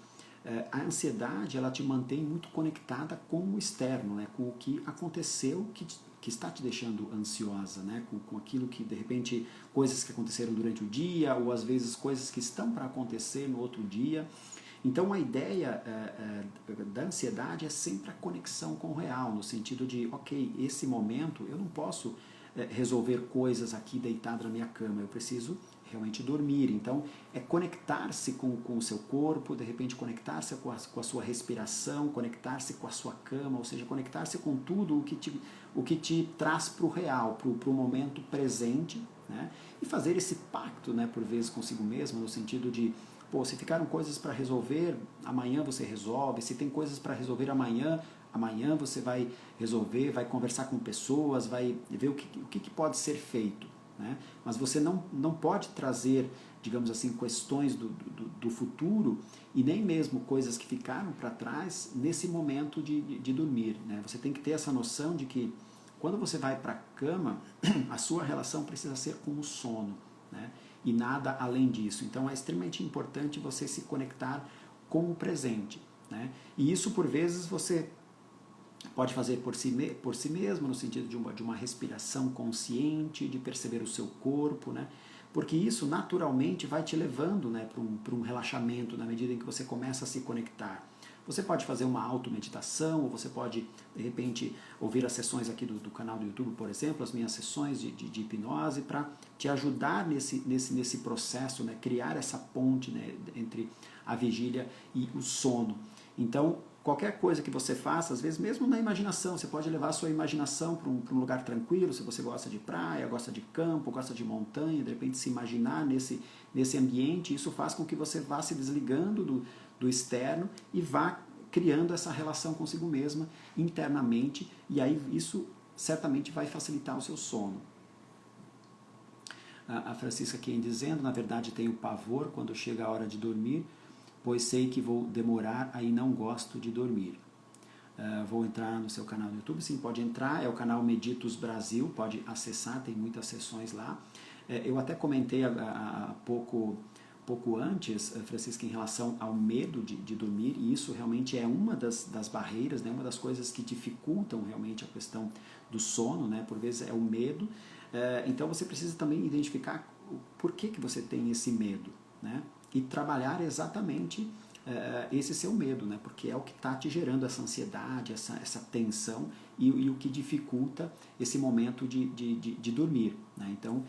a ansiedade ela te mantém muito conectada com o externo, né? Com o que aconteceu que está te deixando ansiosa, né? Com aquilo que, de repente, coisas que aconteceram durante o dia, ou às vezes coisas que estão para acontecer no outro dia. Então a ideia da ansiedade é sempre a conexão com o real, no sentido de, ok, esse momento eu não posso resolver coisas aqui deitado na minha cama, eu preciso realmente dormir. Então é conectar-se com o seu corpo, de repente conectar-se com a sua respiração, conectar-se com a sua cama, ou seja, conectar-se com tudo o que te traz para o real, para o momento presente, né? E fazer esse pacto, né, por vezes consigo mesmo, no sentido de, pô, se ficaram coisas para resolver, amanhã você resolve. Se tem coisas para resolver amanhã você vai resolver, vai conversar com pessoas, vai ver o que pode ser feito, né? Mas você não pode trazer, digamos assim, questões do futuro e nem mesmo coisas que ficaram para trás nesse momento de dormir, né? Você tem que ter essa noção de que quando você vai para a cama, a sua relação precisa ser com o sono, né? E nada além disso. Então é extremamente importante você se conectar com o presente, né? E isso, por vezes, você pode fazer por si mesmo, no sentido de uma respiração consciente, de perceber o seu corpo, né? Porque isso naturalmente vai te levando, né, para um relaxamento na medida em que você começa a se conectar. Você pode fazer uma automeditação, ou você pode, de repente, ouvir as sessões aqui do canal do YouTube, por exemplo, as minhas sessões de hipnose, para te ajudar nesse processo, né, criar essa ponte, né, entre a vigília e o sono. Então, qualquer coisa que você faça, às vezes mesmo na imaginação, você pode levar a sua imaginação para um lugar tranquilo, se você gosta de praia, gosta de campo, gosta de montanha, de repente se imaginar nesse ambiente, isso faz com que você vá se desligando do externo e vá criando essa relação consigo mesma internamente, e aí isso certamente vai facilitar o seu sono. A Francisca aqui dizendo, na verdade tenho pavor quando chega a hora de dormir, pois sei que vou demorar, aí não gosto de dormir. Vou entrar no seu canal no YouTube, sim, pode entrar, é o canal Meditos Brasil, pode acessar, tem muitas sessões lá. Eu até comentei há pouco antes, Francisca, em relação ao medo de dormir, e isso realmente é uma das barreiras, né, uma das coisas que dificultam realmente a questão do sono, né, por vezes é o medo. Então você precisa também identificar por que você tem esse medo, né, e trabalhar exatamente esse seu medo, né, porque é o que está te gerando essa ansiedade, essa tensão e o que dificulta esse momento de dormir, né. Então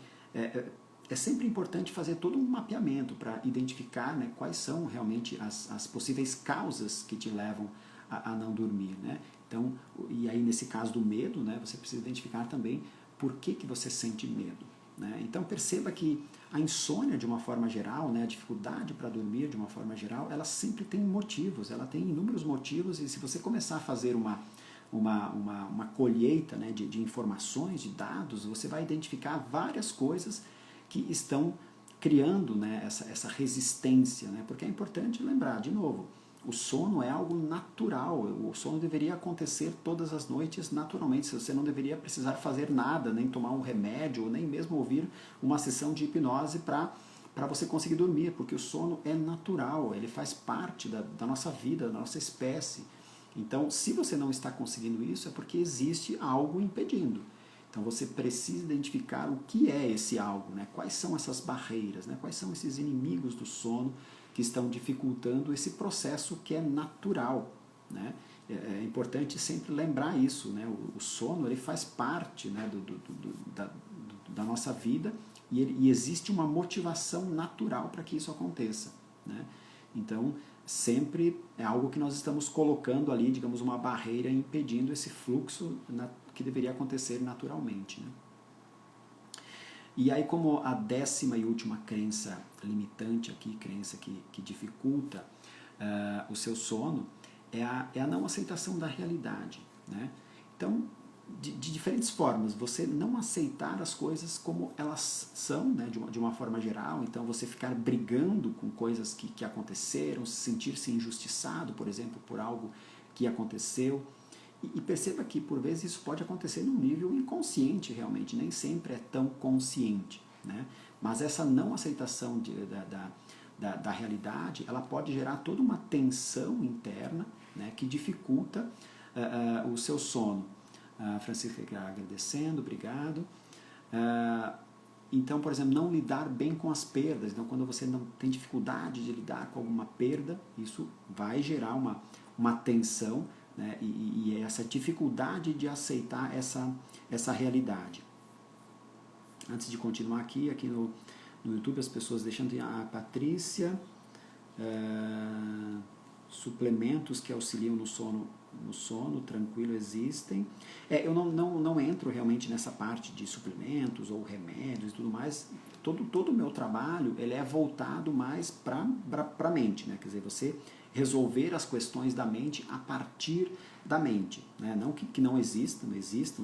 é sempre importante fazer todo um mapeamento para identificar, né, quais são realmente as possíveis causas que te levam a não dormir, né? Então, e aí nesse caso do medo, né, você precisa identificar também por que você sente medo, né? Então perceba que a insônia de uma forma geral, né, a dificuldade para dormir de uma forma geral, ela sempre tem motivos, ela tem inúmeros motivos, e se você começar a fazer uma colheita, né, de informações, de dados, você vai identificar várias coisas que estão criando, né, essa resistência, né, porque é importante lembrar, de novo, o sono é algo natural, o sono deveria acontecer todas as noites naturalmente, você não deveria precisar fazer nada, nem tomar um remédio, ou nem mesmo ouvir uma sessão de hipnose para você conseguir dormir, porque o sono é natural, ele faz parte da nossa vida, da nossa espécie. Então, se você não está conseguindo isso, é porque existe algo impedindo. Então você precisa identificar o que é esse algo, né? Quais são essas barreiras, né? Quais são esses inimigos do sono que estão dificultando esse processo que é natural, né? É importante sempre lembrar isso, né? O sono ele faz parte, né, da nossa vida, e existe uma motivação natural para que isso aconteça, né? Então sempre é algo que nós estamos colocando ali, digamos, uma barreira impedindo esse fluxo que deveria acontecer naturalmente, né? E aí, como a 10ª e última crença limitante aqui, crença que dificulta o seu sono, é a não aceitação da realidade, né? Então, de diferentes formas, você não aceitar as coisas como elas são, né, de uma forma geral, então você ficar brigando com coisas que aconteceram, sentir-se injustiçado, por exemplo, por algo que aconteceu. E perceba que, por vezes, isso pode acontecer num nível inconsciente, realmente, nem sempre é tão consciente, né? Mas essa não aceitação da realidade, ela pode gerar toda uma tensão interna, né, que dificulta o seu sono. Francisca agradecendo, obrigado. Então, por exemplo, não lidar bem com as perdas. Então, quando você não tem dificuldade de lidar com alguma perda, isso vai gerar uma tensão, né, e essa dificuldade de aceitar essa realidade. Antes de continuar aqui no YouTube, as pessoas deixando a Patrícia, suplementos que auxiliam no sono tranquilo existem. Eu não entro realmente nessa parte de suplementos ou remédios e tudo mais. Todo o meu trabalho ele é voltado mais para a mente, né? Quer dizer, você resolver as questões da mente a partir da mente, né? Não que não existam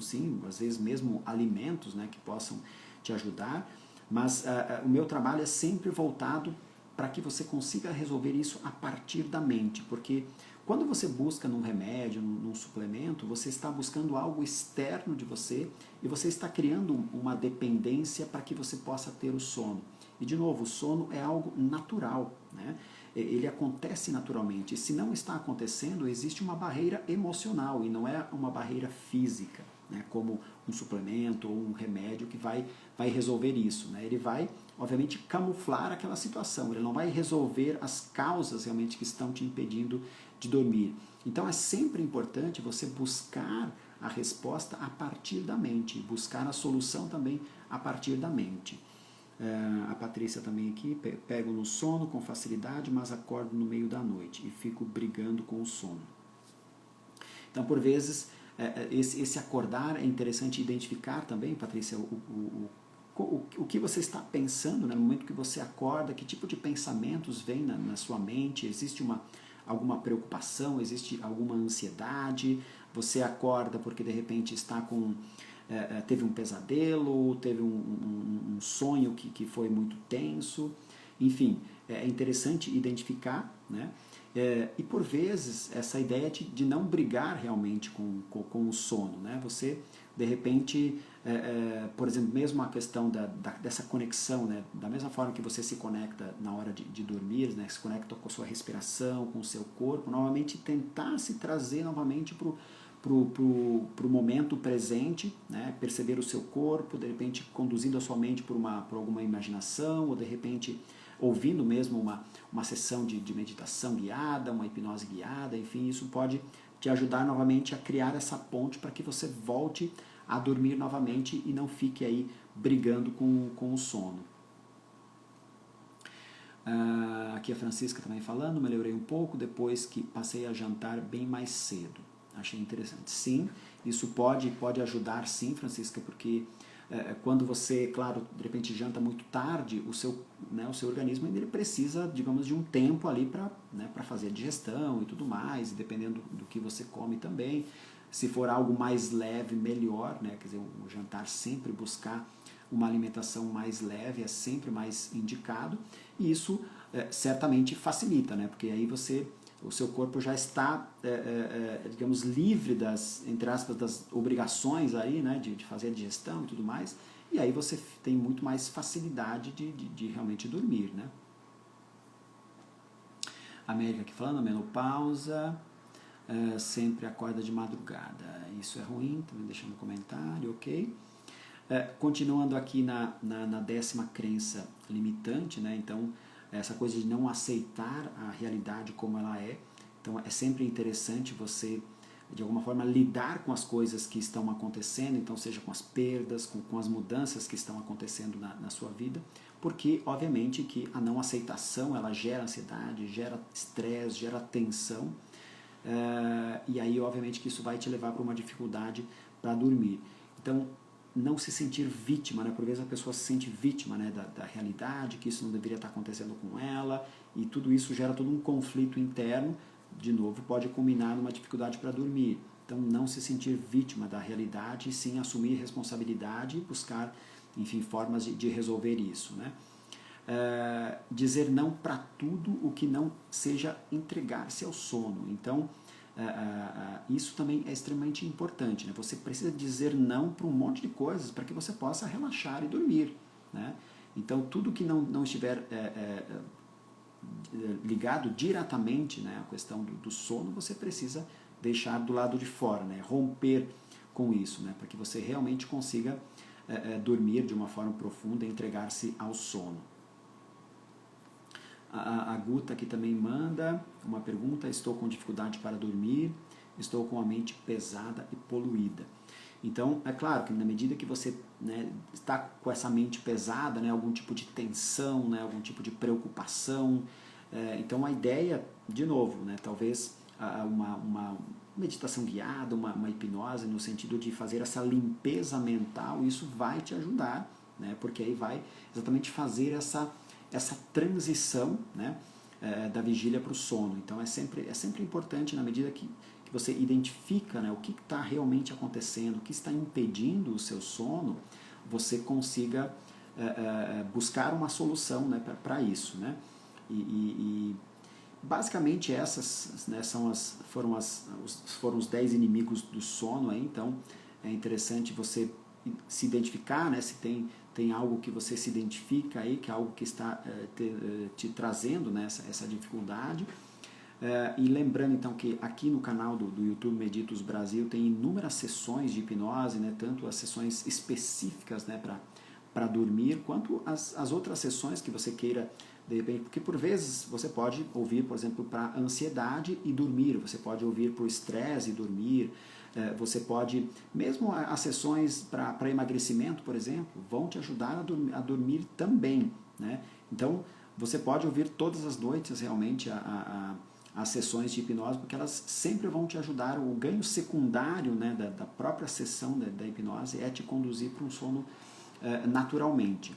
sim, às vezes mesmo alimentos, né, que possam te ajudar, mas o meu trabalho é sempre voltado para que você consiga resolver isso a partir da mente, porque quando você busca num remédio, num suplemento, você está buscando algo externo de você e você está criando uma dependência para que você possa ter o sono. E de novo, o sono é algo natural, né? Ele acontece naturalmente. E se não está acontecendo, existe uma barreira emocional e não é uma barreira física, né? Como um suplemento ou um remédio que vai resolver isso, né? Ele vai, obviamente, camuflar aquela situação, ele não vai resolver as causas realmente que estão te impedindo de dormir. Então é sempre importante você buscar a resposta a partir da mente, buscar a solução também a partir da mente. A Patrícia também aqui, pego no sono com facilidade, mas acordo no meio da noite e fico brigando com o sono. Então, por vezes, esse acordar é interessante identificar também, Patrícia, o que você está pensando, né, no momento que você acorda, que tipo de pensamentos vem na sua mente, existe alguma preocupação, existe alguma ansiedade, você acorda porque de repente está com... teve um pesadelo, teve um sonho que foi muito tenso, enfim, é interessante identificar, né? E por vezes essa ideia de não brigar realmente com o sono, né? Você de repente, por exemplo, mesmo a questão dessa conexão, né? Da mesma forma que você se conecta na hora de dormir, né? Se conecta com a sua respiração, com o seu corpo, novamente tentar se trazer novamente para o momento presente, né? Perceber o seu corpo, de repente conduzindo a sua mente por alguma imaginação, ou de repente ouvindo mesmo uma sessão de meditação guiada, uma hipnose guiada, enfim, isso pode te ajudar novamente a criar essa ponte para que você volte a dormir novamente e não fique aí brigando com o sono. Aqui a Francisca também falando, melhorei um pouco depois que passei a jantar bem mais cedo. Achei interessante. Sim, isso pode ajudar sim, Francisca, porque quando você, claro, de repente janta muito tarde, o seu organismo ele precisa, digamos, de um tempo ali para fazer a digestão e tudo mais, e dependendo do que você come também. Se for algo mais leve, melhor, né? Quer dizer, o jantar sempre buscar uma alimentação mais leve é sempre mais indicado, e isso certamente facilita, né? Porque aí o seu corpo já está, digamos, livre das, entre aspas, das obrigações aí, né, de fazer a digestão e tudo mais, e aí você tem muito mais facilidade de realmente dormir, né? América aqui falando, menopausa, sempre acorda de madrugada, isso é ruim, também deixando um comentário, ok? Continuando aqui na 10ª crença limitante, né, então essa coisa de não aceitar a realidade como ela é. Então é sempre interessante você, de alguma forma, lidar com as coisas que estão acontecendo, então seja com as perdas, com as mudanças que estão acontecendo na sua vida, porque obviamente que a não aceitação ela gera ansiedade, gera estresse, gera tensão, e aí obviamente que isso vai te levar para uma dificuldade para dormir. Então não se sentir vítima, né? Por vezes a pessoa se sente vítima, né, da realidade, que isso não deveria estar acontecendo com ela, e tudo isso gera todo um conflito interno, de novo, pode culminar numa dificuldade para dormir. Então não se sentir vítima da realidade, e sim assumir responsabilidade e buscar, enfim, formas de resolver isso, né? Dizer não para tudo o que não seja entregar-se ao sono. Então, isso também é extremamente importante, né? Você precisa dizer não para um monte de coisas para que você possa relaxar e dormir, né? Então, tudo que não estiver ligado diretamente, né, à questão do sono, você precisa deixar do lado de fora, né? Romper com isso, né? Para que você realmente consiga dormir de uma forma profunda e entregar-se ao sono. A Guta aqui também manda uma pergunta: estou com dificuldade para dormir, estou com a mente pesada e poluída. Então, é claro que na medida que você, né, está com essa mente pesada, né, algum tipo de tensão, né, algum tipo de preocupação, então a ideia, de novo, né, talvez uma meditação guiada, uma hipnose, no sentido de fazer essa limpeza mental, isso vai te ajudar, né, porque aí vai exatamente fazer essa transição, né, da vigília para o sono. Então é sempre importante, na medida que você identifica, né, o que está realmente acontecendo, o que está impedindo o seu sono, você consiga buscar uma solução, né, para isso, né? E basicamente essas, né, foram os 10 inimigos do sono aí. Então é interessante você se identificar, né, se tem algo que você se identifica aí, que é algo que está te trazendo, né, essa dificuldade. E lembrando então que aqui no canal do YouTube Meditos Brasil tem inúmeras sessões de hipnose, né, tanto as sessões específicas, né, para dormir, quanto as outras sessões que você queira, de repente, porque por vezes você pode ouvir, por exemplo, para ansiedade e dormir, você pode ouvir para o estresse e dormir, você pode, mesmo as sessões para emagrecimento, por exemplo, vão te ajudar a dormir também, né? Então, você pode ouvir todas as noites realmente as sessões de hipnose, porque elas sempre vão te ajudar. O ganho secundário, né, da própria sessão da hipnose é te conduzir para um sono naturalmente.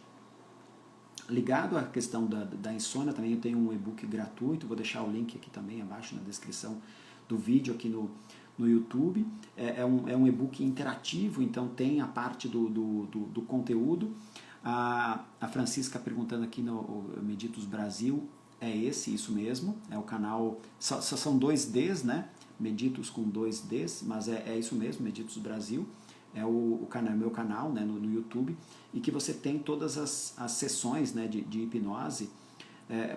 Ligado à questão da insônia, também eu tenho um e-book gratuito, vou deixar o link aqui também abaixo na descrição do vídeo aqui no YouTube. É um e-book interativo, então tem a parte do conteúdo. A Francisca perguntando aqui no Meditos Brasil, isso mesmo, é o canal, são 2 Ds, né? Meditos com 2 Ds, mas é isso mesmo, Meditos Brasil. É o meu canal, né, no YouTube, e que você tem todas as sessões, né, de hipnose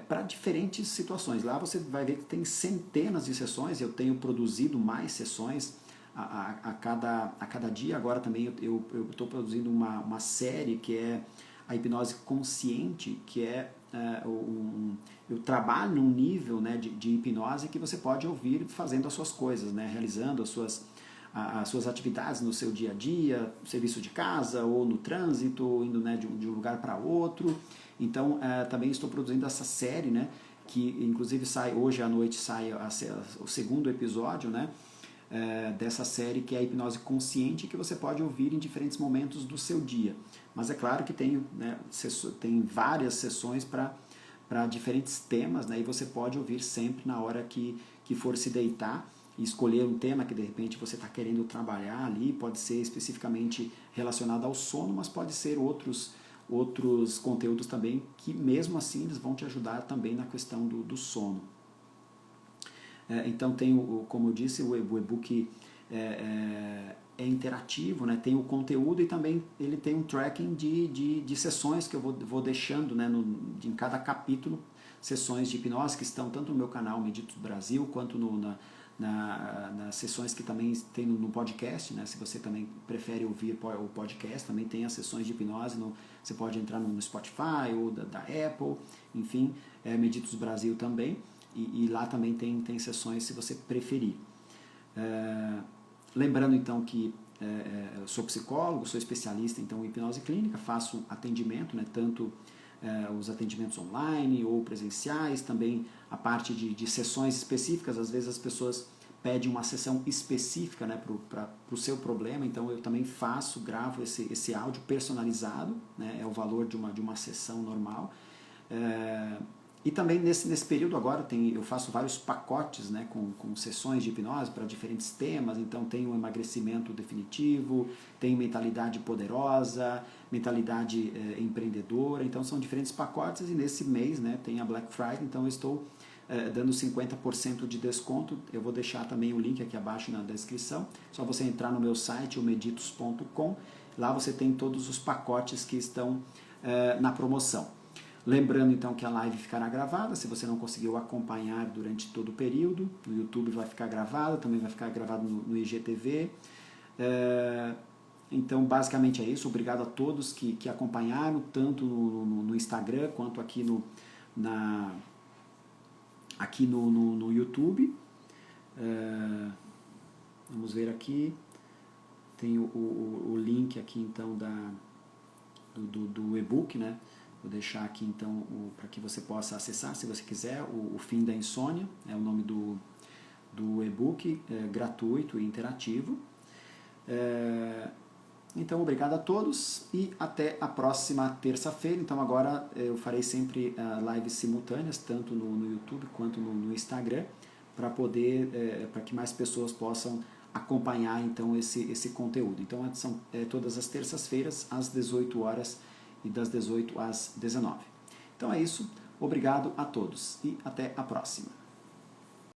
para diferentes situações. Lá você vai ver que tem centenas de sessões, eu tenho produzido mais sessões a cada dia. Agora também eu estou produzindo uma série que é a hipnose consciente, que eu trabalho num nível, né, de hipnose que você pode ouvir fazendo as suas coisas, né, realizando as suas atividades no seu dia a dia, serviço de casa ou no trânsito, indo, né, de um lugar para outro. Então também estou produzindo essa série, né, que inclusive sai hoje à noite, sai o 2º episódio, né, dessa série, que é a hipnose consciente, que você pode ouvir em diferentes momentos do seu dia. Mas é claro que tem várias sessões para diferentes temas, né, e você pode ouvir sempre na hora que for se deitar, e escolher um tema que de repente você está querendo trabalhar ali. Pode ser especificamente relacionado ao sono, mas pode ser outros conteúdos também, que mesmo assim eles vão te ajudar também na questão do sono. Então tem, como eu disse, o e-book é interativo, né? Tem o conteúdo, e também ele tem um tracking de sessões que eu vou deixando, né, em cada capítulo, sessões de hipnose que estão tanto no meu canal Meditos Brasil, quanto nas sessões que também tem no podcast, né? Se você também prefere ouvir o podcast, também tem as sessões de hipnose, você pode entrar no Spotify ou da Apple, enfim, Meditos Brasil também, e lá também tem sessões se você preferir. Lembrando então que eu sou psicólogo, sou especialista então em hipnose clínica, faço atendimento, né, tanto os atendimentos online ou presenciais, também a parte de sessões específicas. Às vezes as pessoas pedem uma sessão específica, né, para o seu problema, então eu também gravo esse áudio personalizado, né, é o valor de uma sessão normal. E também nesse período agora eu faço vários pacotes, né, com sessões de hipnose para diferentes temas. Então tem o emagrecimento definitivo, tem mentalidade poderosa, mentalidade empreendedora. Então são diferentes pacotes, e nesse mês, né, tem a Black Friday, então eu estou dando 50% de desconto. Eu vou deixar também o link aqui abaixo na descrição. Só você entrar no meu site, o meditos.com, lá você tem todos os pacotes que estão na promoção. Lembrando então que a live ficará gravada, se você não conseguiu acompanhar durante todo o período, no YouTube vai ficar gravado, também vai ficar gravado no IGTV. Então basicamente é isso. Obrigado a todos que acompanharam, tanto no Instagram quanto aqui no YouTube. Vamos ver aqui, tem o link aqui então do e-book, né? Vou deixar aqui então para que você possa acessar, se você quiser, o Fim da Insônia, é o nome do e-book, gratuito e interativo. Então, obrigado a todos e até a próxima terça-feira. Então agora eu farei sempre lives simultâneas, tanto no YouTube quanto no Instagram, para que mais pessoas possam acompanhar então esse conteúdo. Então são todas as terças-feiras às 18 horas e das 18 às 19. Então é isso, obrigado a todos e até a próxima.